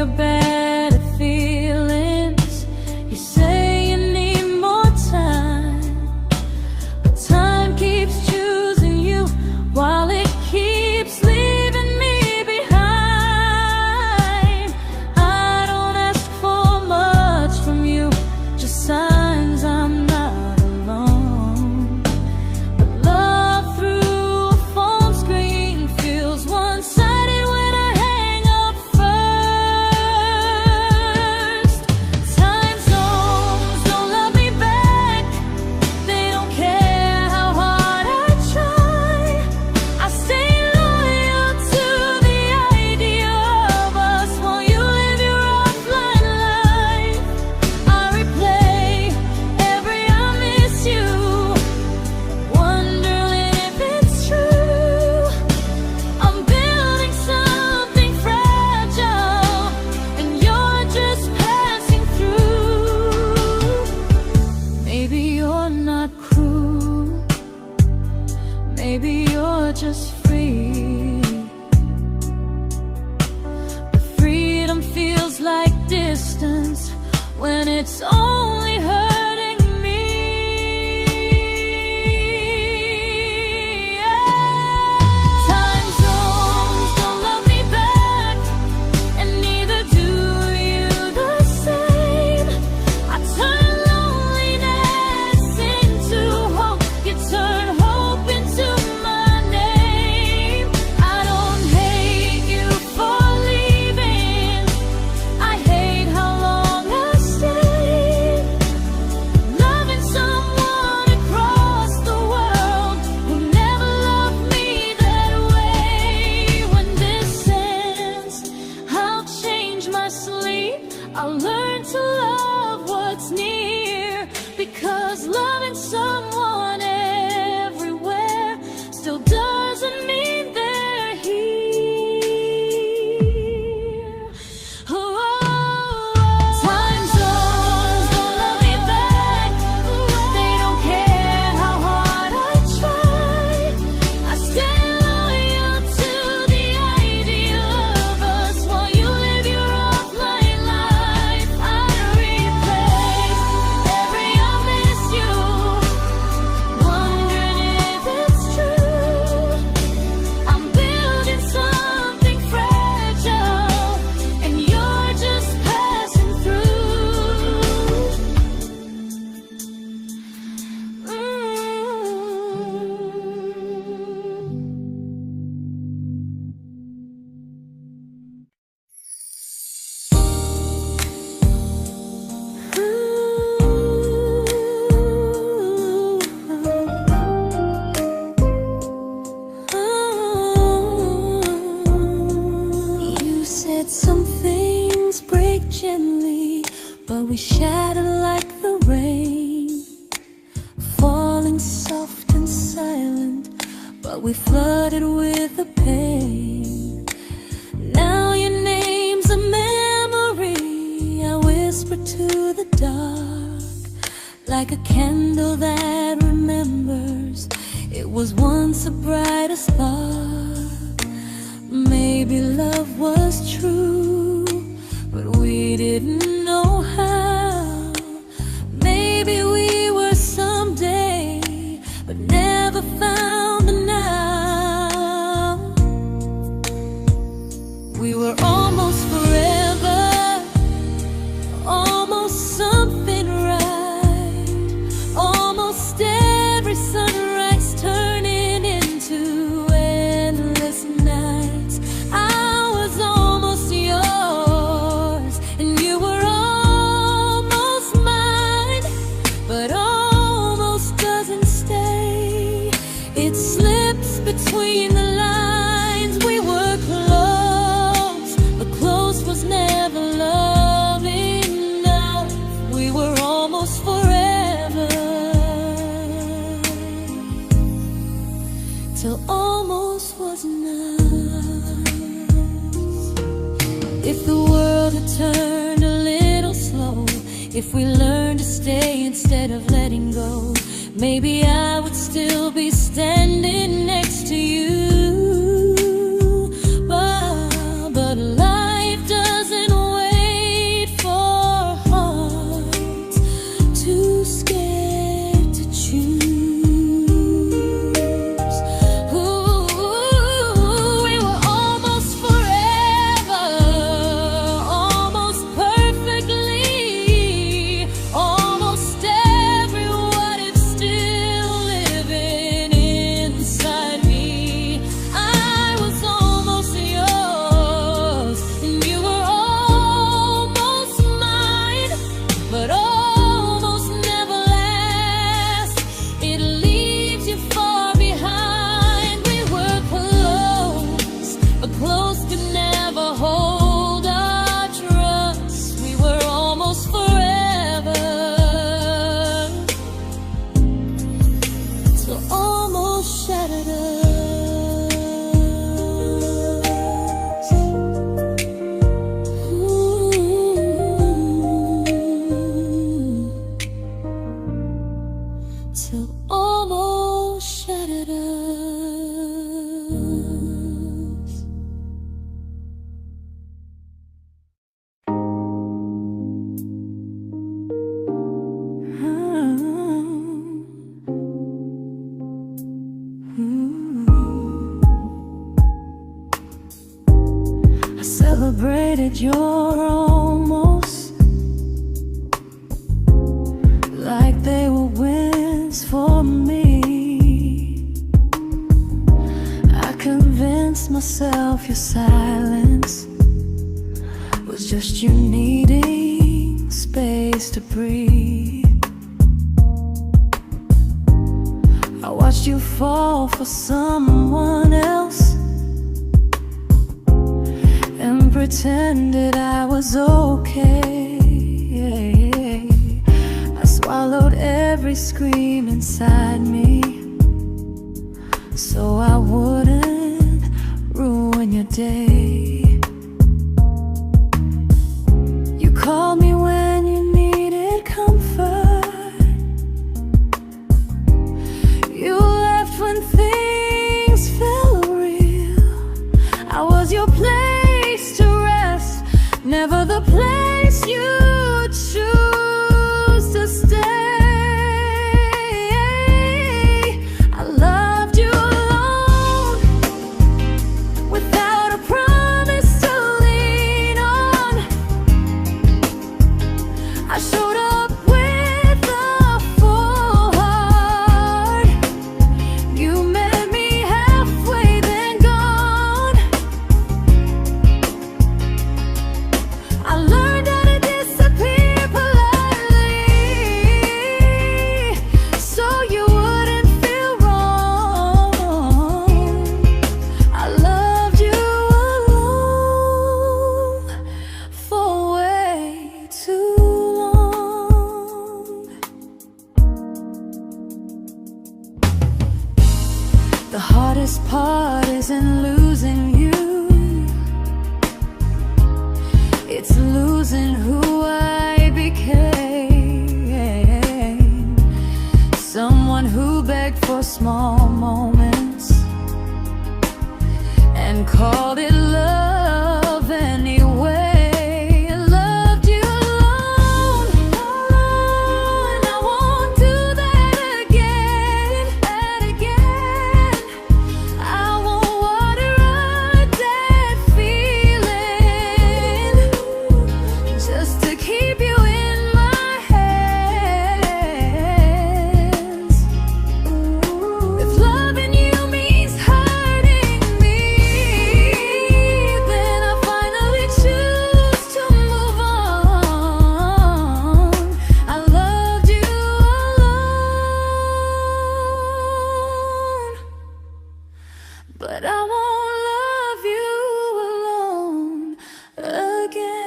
your better feelings. You say you need more time, but time keeps choosing you while it keeps leaving me behind. I don't ask for much from you, just signs I'm not alone. But love through a phone screen feels one-sided when I hang up first. Time zones don't love me back. They don't care how hard I try. I stay loyal to the idea of us while you live your offline life. I replay every I miss you, wondering if it's true. I'm building something fragile, and you're just passing through. Maybe you're not cruel, maybe you're just free. But freedom feels like distance when it's only hurting me. Time zones don't love me back, and neither do you the same. I turn loneliness into hope, you turn hope into my name. I don't hate you for leaving, I hate how long I stayed. Loving someone across the world who never loved me that way. When this ends, I'll change my sleep, I'll learn to love what's near, because loving someone everywhere still doesn't mean they're here. Time zones don't love me back. They don't care how hard I try. I stay loyal to the idea of us while you live your offline life. I replay every I miss you, wondering if it's true. I'm building something fragile, and you're just passing through. You said some things break gently, but we shatter like the rain, falling soft and silent, but we flooded with the pain. Now your name's a memory I whisper to the dark, like a candle that remembers it was once a brighter spark. Maybe love was true, but we didn't know how. Maybe we were someday, but never found the now. We were almost forever, almost something right, almost every sunrise turning into endless nights. I was almost yours, and you were almost mine, but almost doesn't stay. It slips between the lines. We were close, but close was never love enough. We were almost forever, till almost was enough. If the world had turned a little slow, if we learned to stay instead of letting go, maybe I would still be standing next to you. But life doesn't wait. I celebrated your almost like they were wins for me. I convinced myself your silence was just you needing space to breathe. I watched you fall for someone else and pretended I was okay. I swallowed every scream inside me so I wouldn't ruin your day. You called me when you needed comfort. You left when things felt real. I was your place to rest, never the place you choose to stay. I loved you alone, without a promise to lean on. I showed up with a full heart. You met me halfway, then gone. I learned how to disappear politely, so you wouldn't feel wrong. I loved you alone for way too long. The hardest part isn't losing you, it's losing who I became. Someone who begged for small moments and called it love anyway. I loved you alone, and I won't do that again. I won't water a dead feeling just to keep you in my hands. If loving you means hurting me, then I finally choose to move on. I loved you alone, but I won't love you alone again.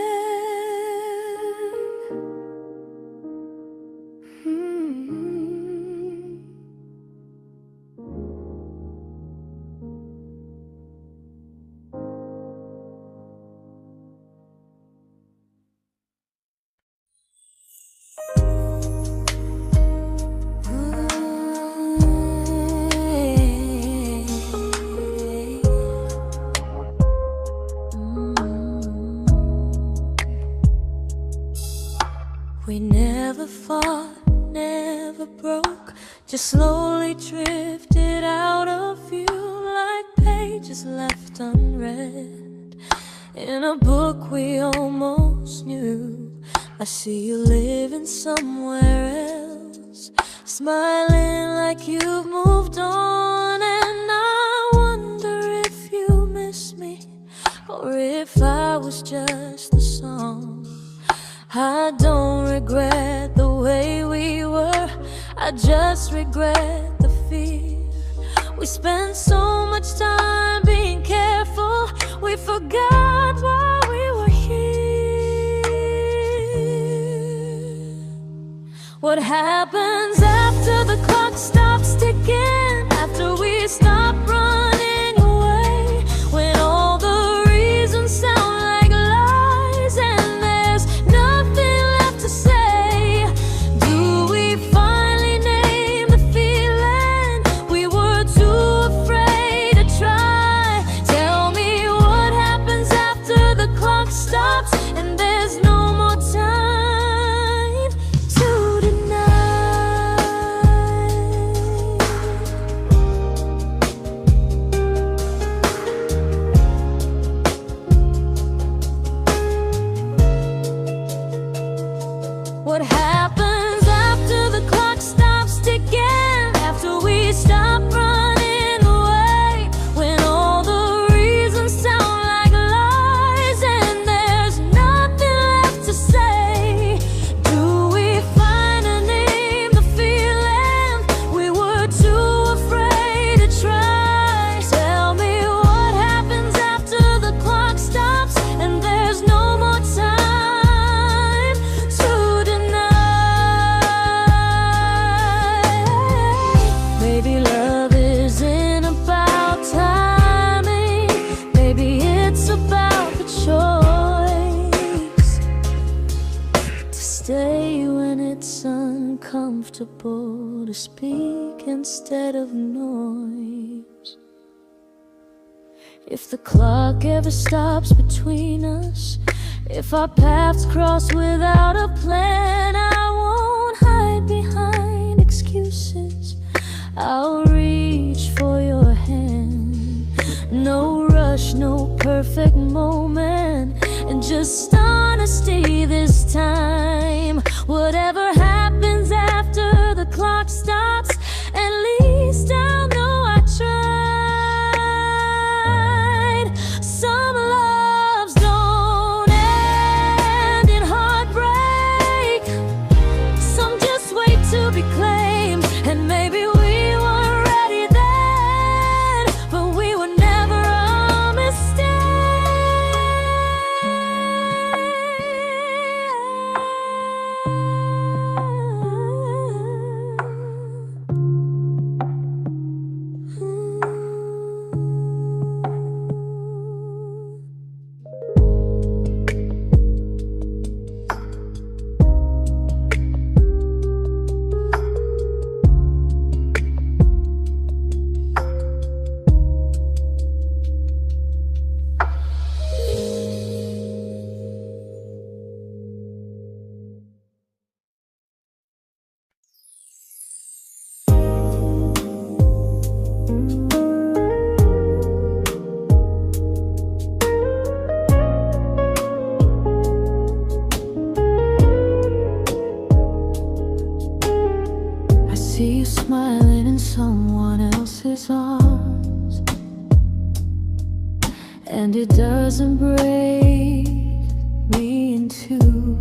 We never fought, never broke, just slowly drifted out of view like pages left unread in a book we almost knew. I see you living somewhere else, smiling like you've moved on, and I wonder if you miss me or if I was just the song. I don't regret the way we were, I just regret the fear. We spent so much time being careful, we forgot why we were here. What happens after the clock stops ticking, after we stop running away, when all the reasons sound like lies and there's nothing left to say? Do we finally name the feeling we were too afraid to try? comfortable to speak instead of noise. If the clock ever stops between us, if our paths cross without a plan, I won't hide behind excuses. I'll reach for your hand. No rush, no perfect moment, and just honesty this time. Whatever happens after the clock stops, at least I'll know I tried. Some loves don't end in heartbreak, some just wait to be claimed. And maybe we weren't ready then, but we were never a mistake. I see you smiling in someone else's arms, and it doesn't break me in two.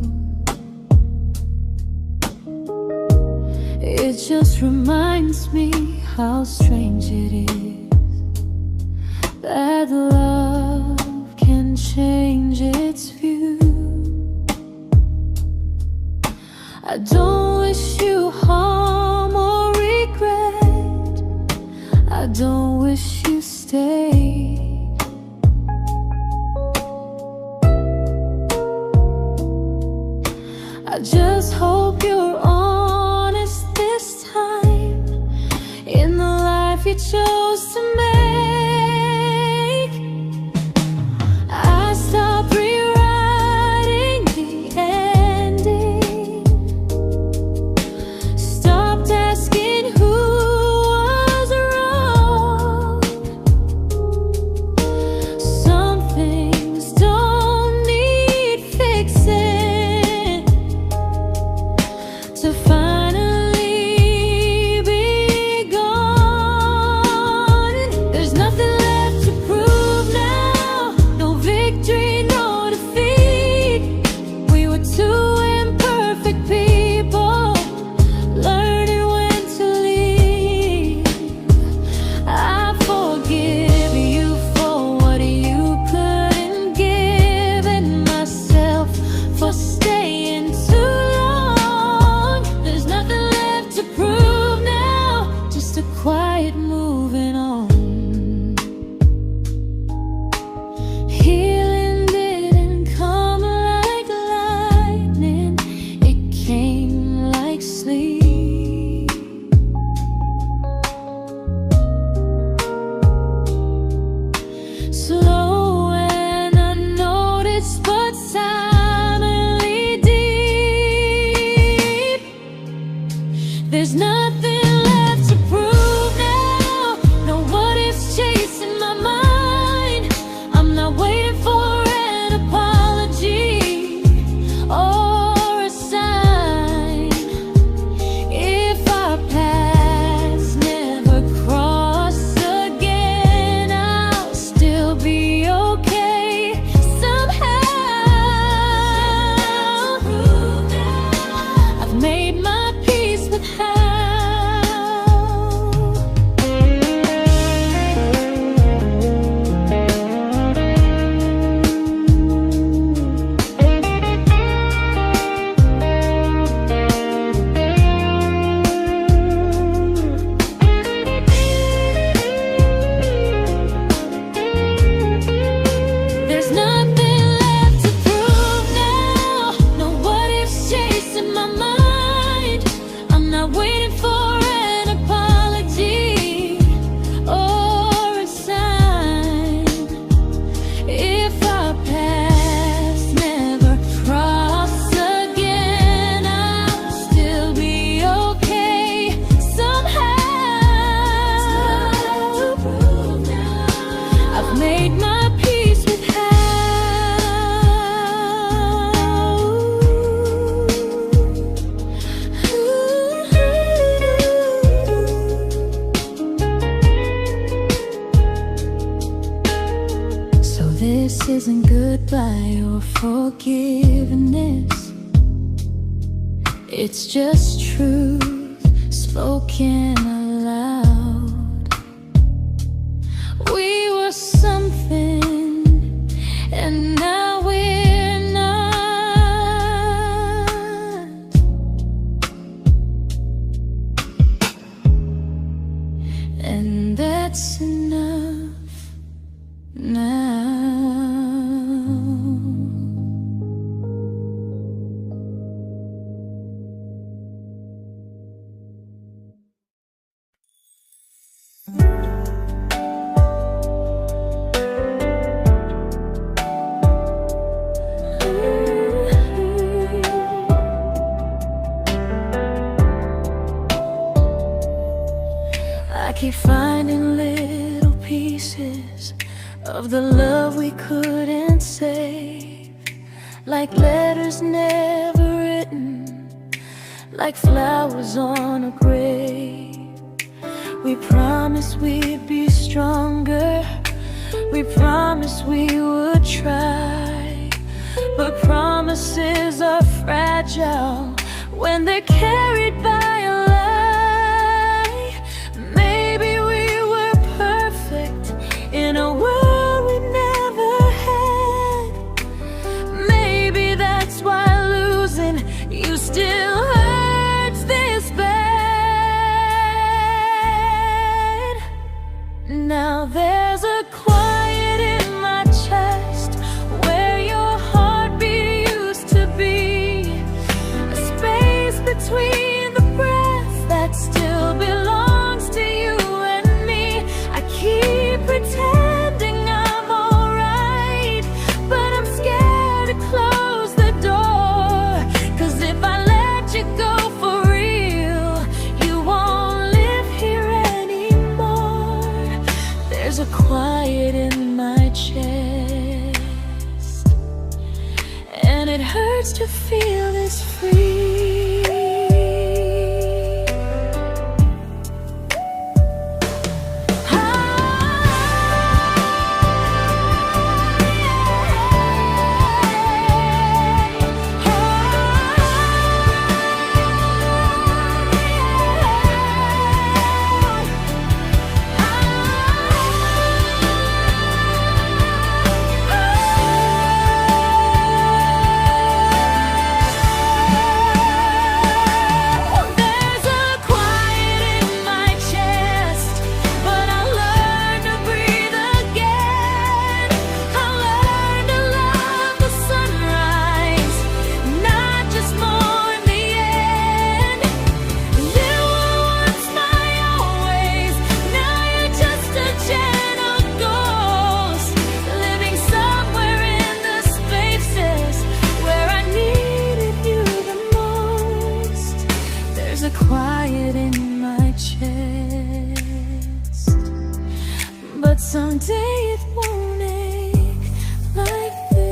It just reminds me how strange it is that love can change its view. I don't wish you harm or regret, I don't wish you stayed. I just hope you're honest this time in the life you chose to make. made my peace with This isn't goodbye or forgiveness. It's just truth spoken aloud. We were something, and now we're not. And that's enough now. I keep finding little pieces of the love we couldn't save, like letters never written, like flowers on a grave. We promised we'd be stronger, we promised we would try, but promises are fragile when they're carried by a lie. Maybe we were perfect in a world we never had. Maybe that's why losing you still hurts this bad. Now there's a quiet in my chest where your heartbeat used to be, a space between the breaths that still belongs to you and me. I keep pretending I'm alright, but I'm scared to close the door, 'cause if I let you go for real, you won't live here anymore. There's a quiet in my chest, and it hurts to feel this free. Quiet in my chest, but someday it won't ache like this.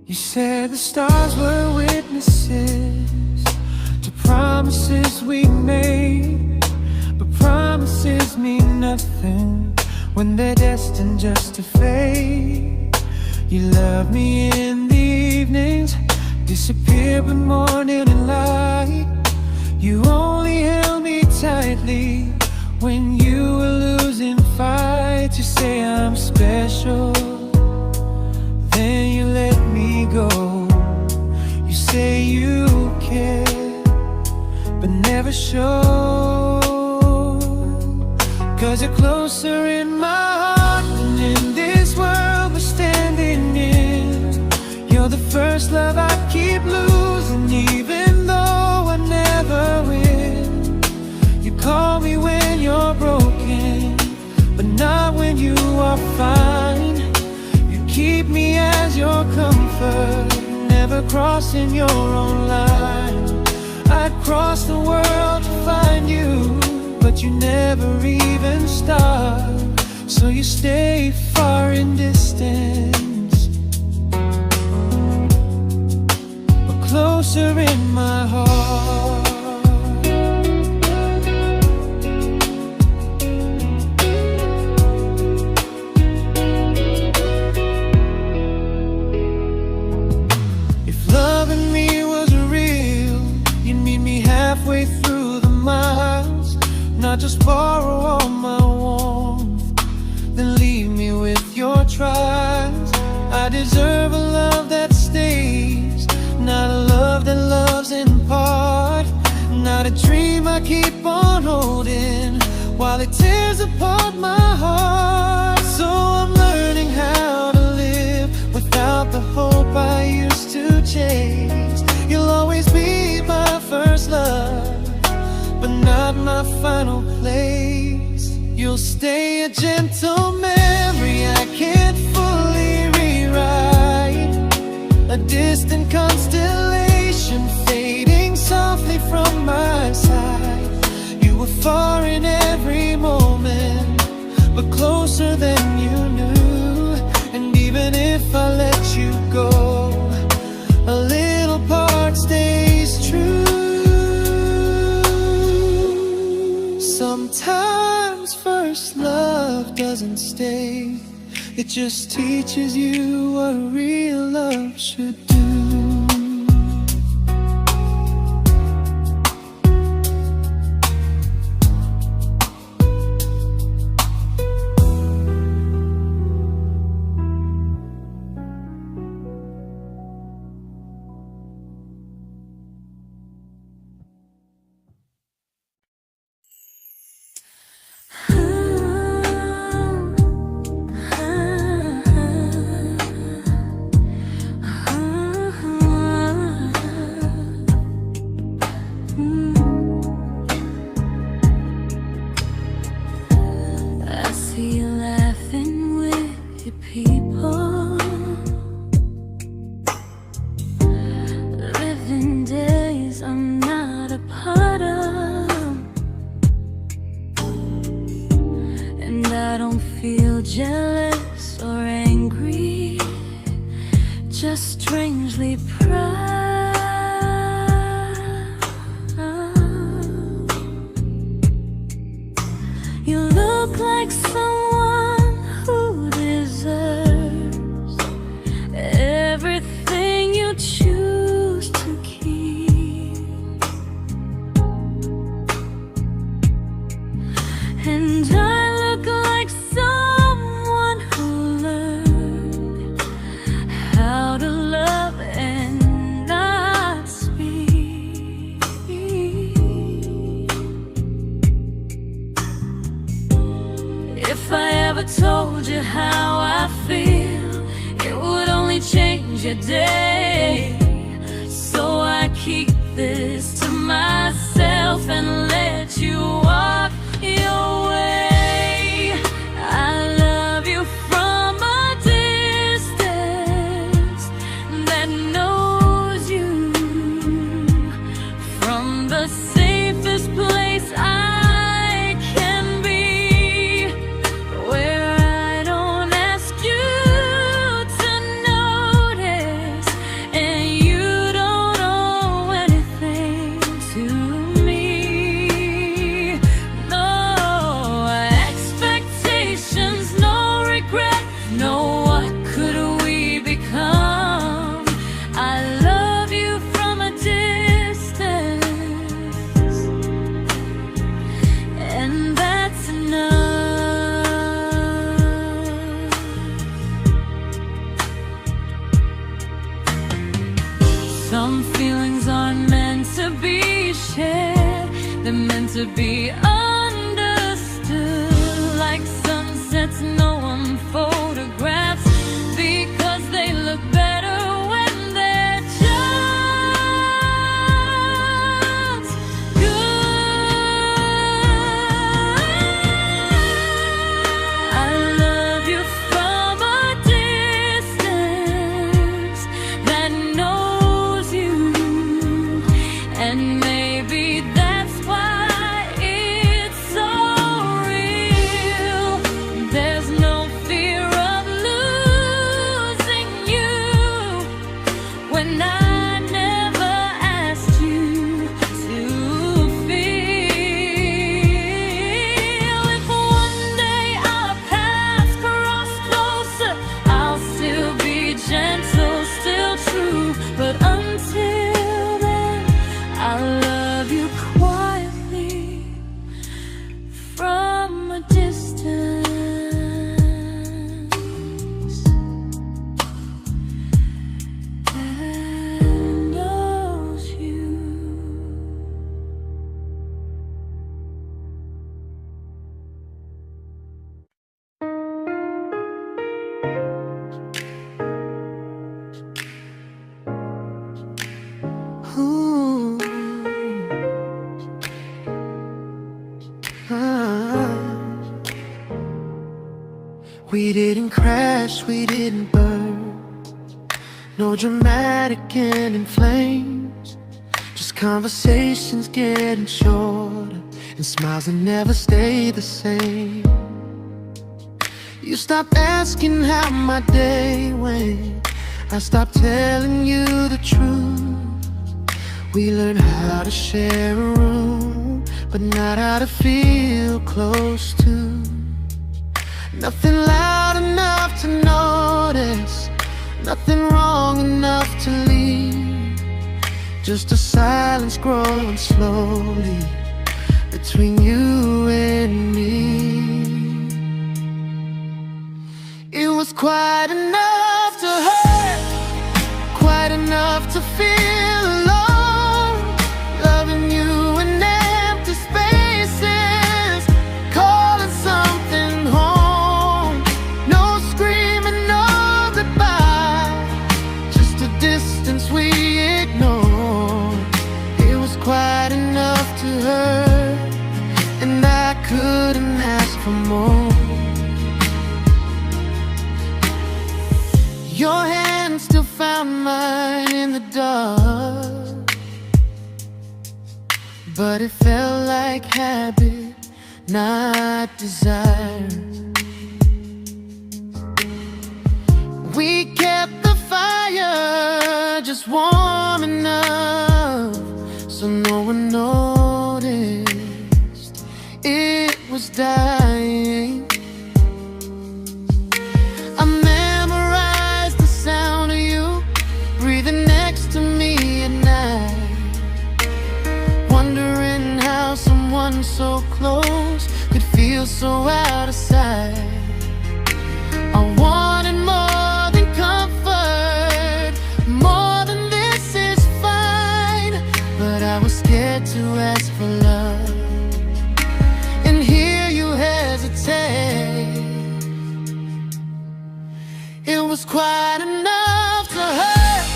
You said the stars were witnesses to promises we made, but promises mean nothing when they're destined just to fade. You love me in the evenings, disappear when morning and light. You only held me tightly when you were losing fights. You say I'm special, then you let me go. You say you care, but never show, 'cause you're closer in my heart than in comfort, never crossing your own line. I'd cross the world to find you, but you never even start. So you stay far in distance, but closer in my heart. If loving me was real, you'd meet me halfway through the miles, not just borrow all my warmth, then leave me with your trials. I deserve a love that stays, not a love that loves in part, not a dream I keep on holding while it tears apart my heart. So I'm learning how to live without the hope I used to chase. You'll always be my first love, but not my final place. You'll stay a gentle memory I can't fully rewrite, a distant constellation fading softly from my side. You were far in every moment, but closer than you knew. And even if I let you go, a little part stays true. Sometimes first love doesn't stay, it just teaches you what real love should do. I see you laughing with your people, living days I'm not a part of, and I don't feel jealous or angry, just strangely proud. You look like someone who deserves everything you choose to keep, and I look like someone who learned how to love and not speak. If I ever told you how I feel, it would only change your day. So I keep this to myself and let you walk your way. I love you from a distance that knows you, from the safest place I can be, where I don't ask you to notice, and you don't owe anything to me. No expectations, no regret, no what could we become. I love you from a distance, and that's enough. Some feelings aren't meant to be shared, they're meant to be understood, like sunsets no one photographs, because they look better when they're just good. I love you from a distance, We didn't crash, we didn't burn. No dramatic end in flames. Just conversations getting shorter, and smiles that never stay the same. You stopped asking how my day went. I stopped telling you the truth. We learned how to share a room, but not how to feel close to. Nothing loud enough to notice, nothing wrong enough to leave. Just a silence growing slowly between you and me. It was quite enough to hurt, quite enough to feel alone. Loving you in empty spaces, calling something home. No screaming, no goodbye, just a distance we ignored. It was quite enough to hurt, and I couldn't ask for more. Your hand still found mine in the dark, but it felt like habit, not desire. We kept the fire just warm enough so no one noticed it was dying. I memorized the sound of you breathing next to me at night, wondering how someone so close could feel so out of sight. I wanted more than comfort, more than this is fine, but I was scared to ask for love and hear you hesitate. It was quite enough to hurt,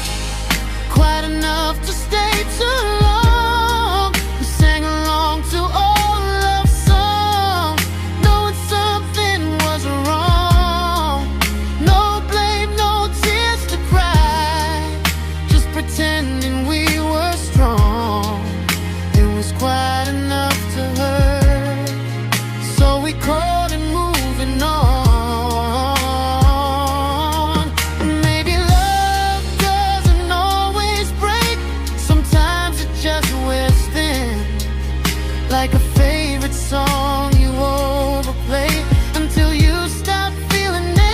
quite enough to stay too long. We sang along to old love songs, knowing something was wrong. No blame, no tears to cry, just pretending we were strong. It was quite enough to hurt, so we called and moving on. Like a favorite song you overplay until you stop feeling it.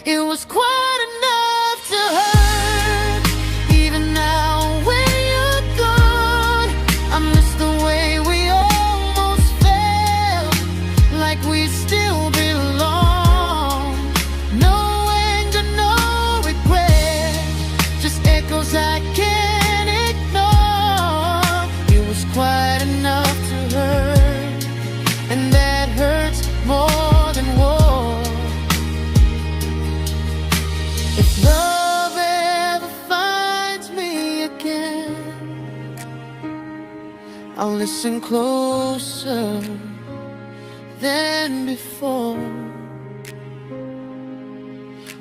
It was quite enough to hurt. Even now when you're gone, I miss the way we almost felt, like we still belong. No anger, no regret, just echoes I can't ignore. It was quite enough to hurt, and that hurts more than war. If love ever finds me again, I'll listen closer than before,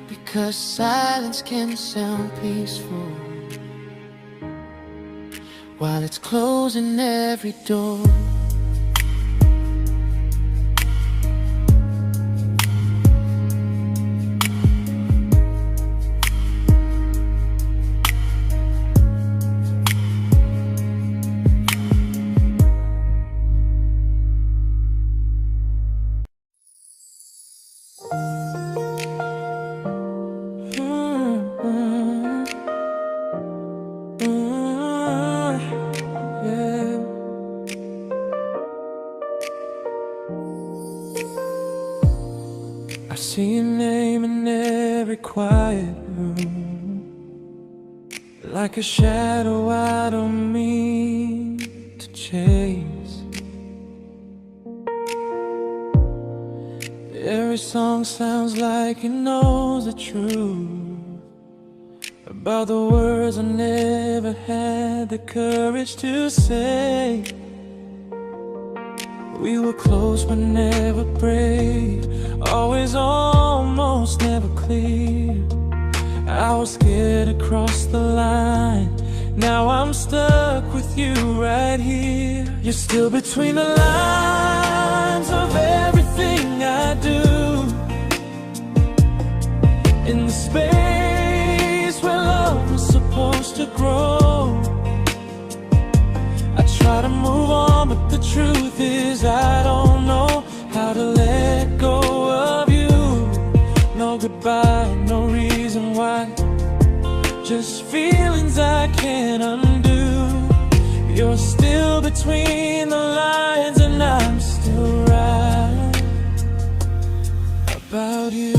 because silence can sound peaceful while it's closing every door. I see your name in every quiet room, like a shadow I don't mean to chase. Every song sounds like it knows the truth about the words I never had the courage to say. We were close but never prayed, always almost never clear. I was scared to cross the line, now I'm stuck with you right here. You're still between the lines of everything I do, in the space where love was supposed to grow. I try to move on, but the truth is I don't know how to let go of you. No goodbye, no reason why, just feelings I can't undo. You're still between the lines and I'm still right about you.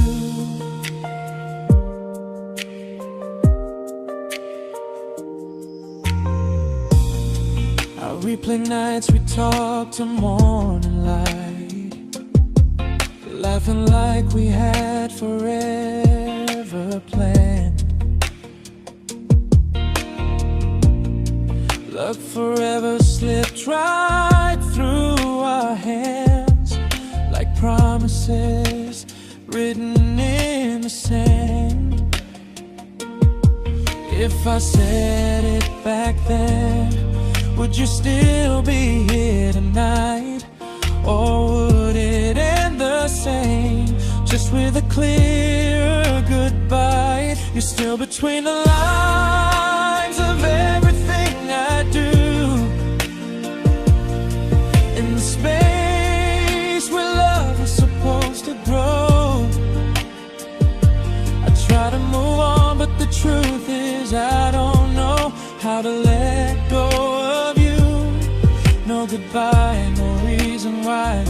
I replay nights we talk to morning light, laughing like we had forever planned. Luck forever slipped right through our hands, like promises written in the sand. If I said it back then, would you still be here tonight? Or would it end the same, just with a clear goodbye? You're still between the lines of everything I do, in the space where love was supposed to grow. I try to move on, but the truth is I don't know how to let go of you. No goodbye, no reason why,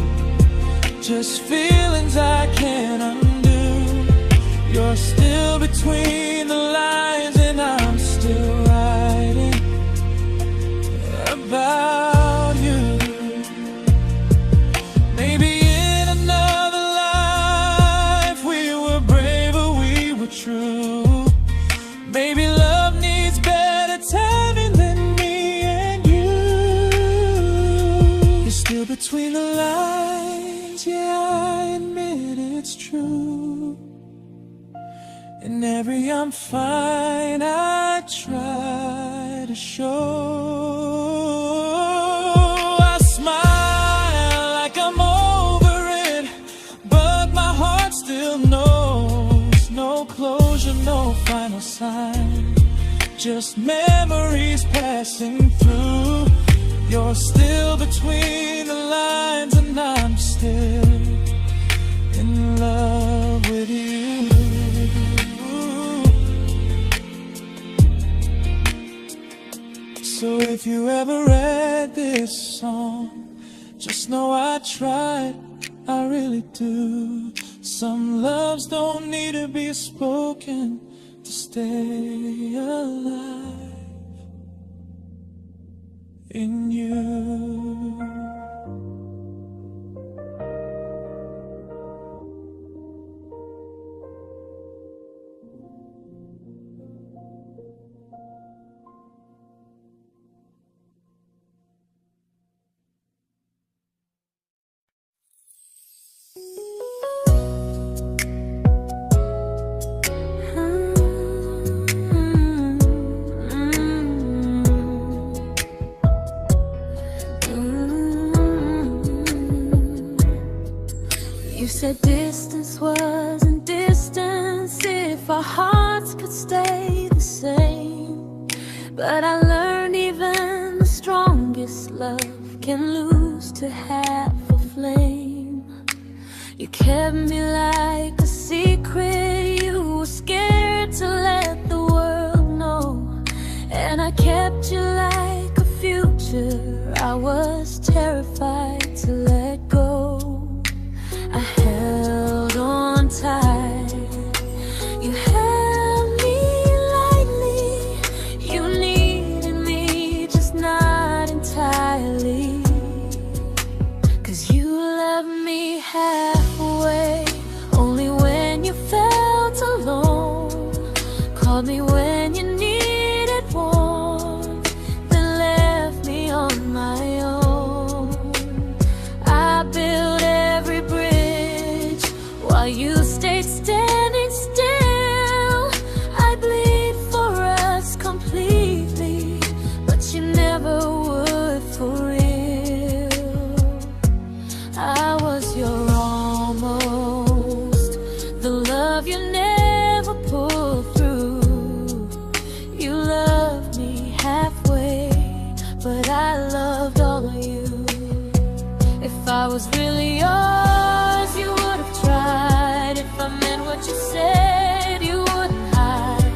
just feelings I can't undo. You're still between the lines and I'm still writing about you. Maybe in another life we were braver, we were true. Maybe love needs better timing than me and you. You're still between the lines, yeah, I admit it's true. In every I'm fine I try to show. I smile like I'm over it, but my heart still knows. No closure, no final sign, just memories passing through. You're still between the lines and I'm still in love with you. So if you ever read this song, just know I tried, I really do. Some loves don't need to be spoken to stay alive in you. You said distance wasn't distance if our hearts could stay the same. But I learned even the strongest love can lose to half a flame. You kept me like a secret, you were scared to let the world know. And I kept you like a future, I was terrified to let go. I held on tight, you held me lightly. You needed me, just not entirely. 'Cause you left me halfway, only when you felt alone. Called me when you needed warmth, then left me on my own. I you stayed standing still. I bleed for us completely, but you never would for real. I was your almost, the love you never pulled through. You loved me halfway, but I loved all of you. If I was really yours, you would have tried. If I meant what you said, you wouldn't hide.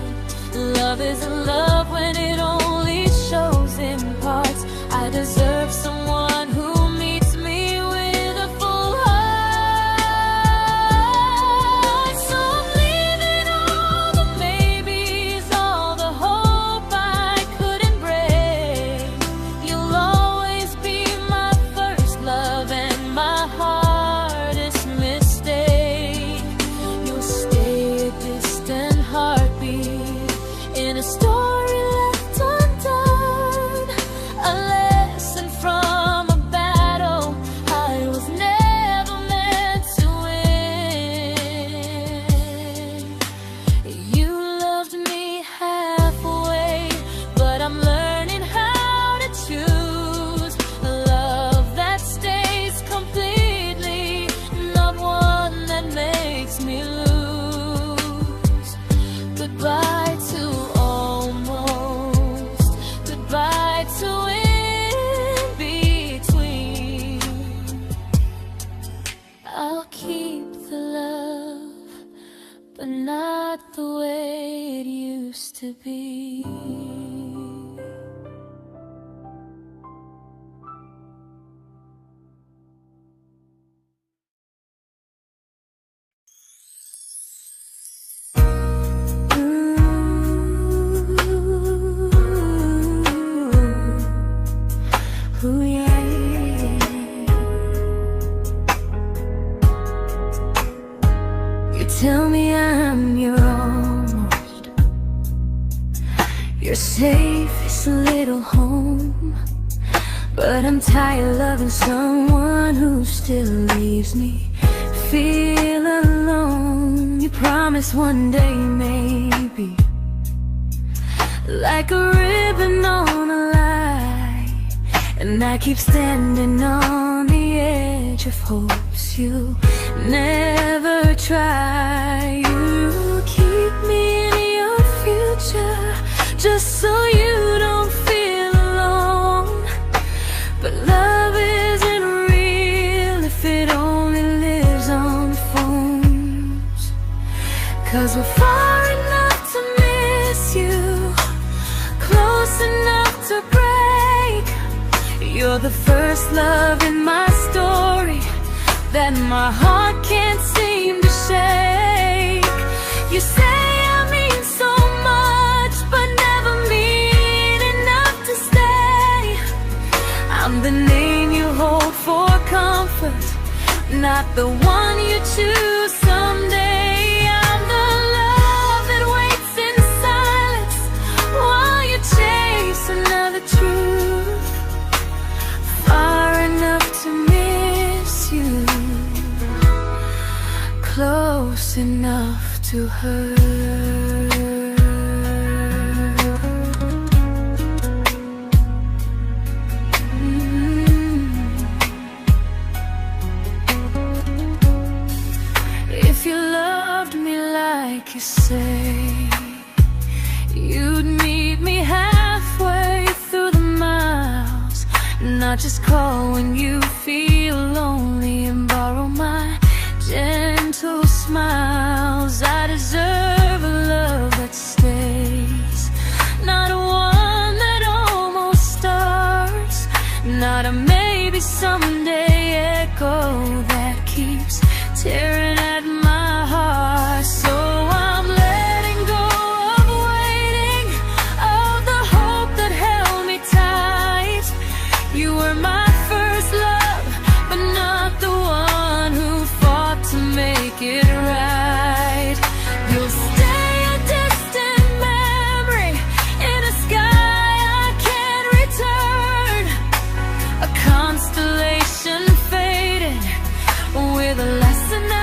Love isn't love when it only shows in parts. I deserve someone who meets me with a full heart. So I'm leaving all the maybes, all the hope I couldn't break. You'll always be my first love and my hardest mistake. You'll stay a distant heartbeat in a story left undone, a lesson from a battle I was never meant to win. You loved me halfway, but I'm learning how to choose a love that stays completely, not one that makes me lose. Goodbye to almost, goodbye to in between. I'll keep the love, but not the way it used to be. Ooh, yeah. You tell me I'm your almost, your safest little home, but I'm tired loving someone who still leaves me feel alone. You promise one day maybe, like a ribbon on a line, and I keep standing on the edge of hopes you never try. You keep me in your future just so you don't feel alone. But love isn't real if it only lives on the phones. 'Cause we're far enough to miss you, close enough to break. You're the first love in my story that my heart can't seem to shake. You say I mean so much, but never mean enough to stay. I'm the name you hold for comfort, not the one you choose someday. I'm the love that waits in silence while you chase another truth. Far enough to miss you, close enough to hurt. If you loved me like you say, you'd meet me halfway through the miles, not just call when you feel lonely and borrow my gentle smiles. I deserve a love that stays, not one that almost starts, not a maybe someday echo that keeps tearing at my heart. So I'm letting go of waiting, of the hope that held me tight. You were my first love, but not the one who fought to make it right. You'll stay a distant memory in a sky I can't return, a constellation faded with a lesson I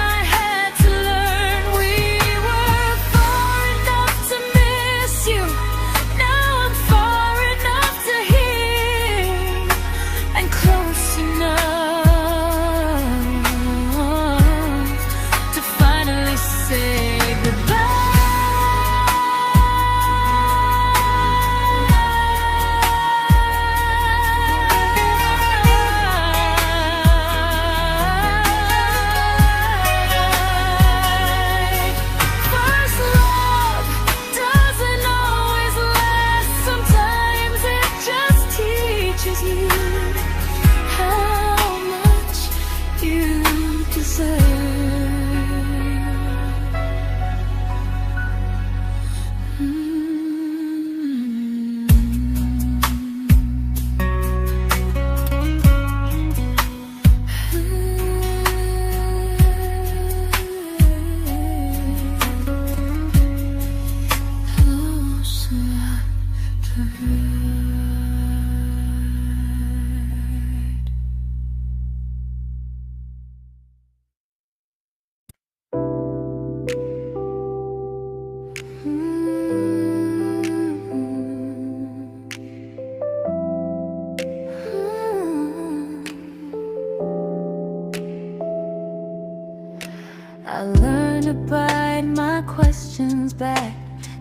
I learned to bite my questions back,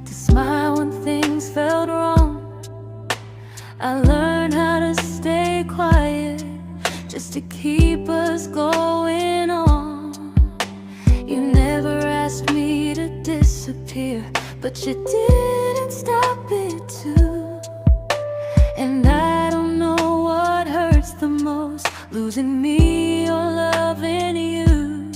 to smile when things felt wrong. I learned how to stay quiet, just to keep us going on. You never asked me to disappear, but you didn't stop it too. And I don't know what hurts the most, losing me or loving you.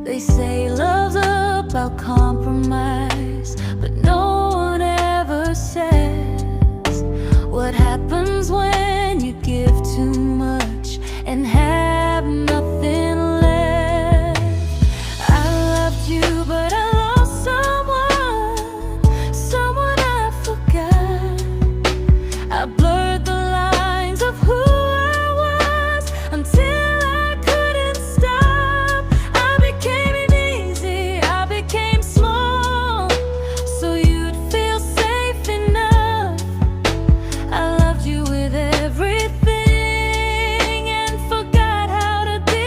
They say love's about compromise, but no one ever says what happens when you give too much and have nothing left. I loved you, but I lost someone I forgot. I blurred the lines of who I was until I couldn't stop. I became easy, I became small, so you'd feel safe enough. I loved you with everything and forgot how to be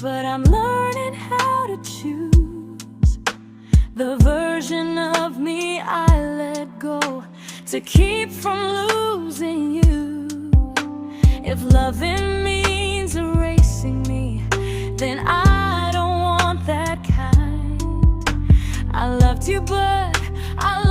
but I'm learning how to choose the version of me I let go to keep from losing you. If loving means erasing me, then I don't want that kind. I loved you, but I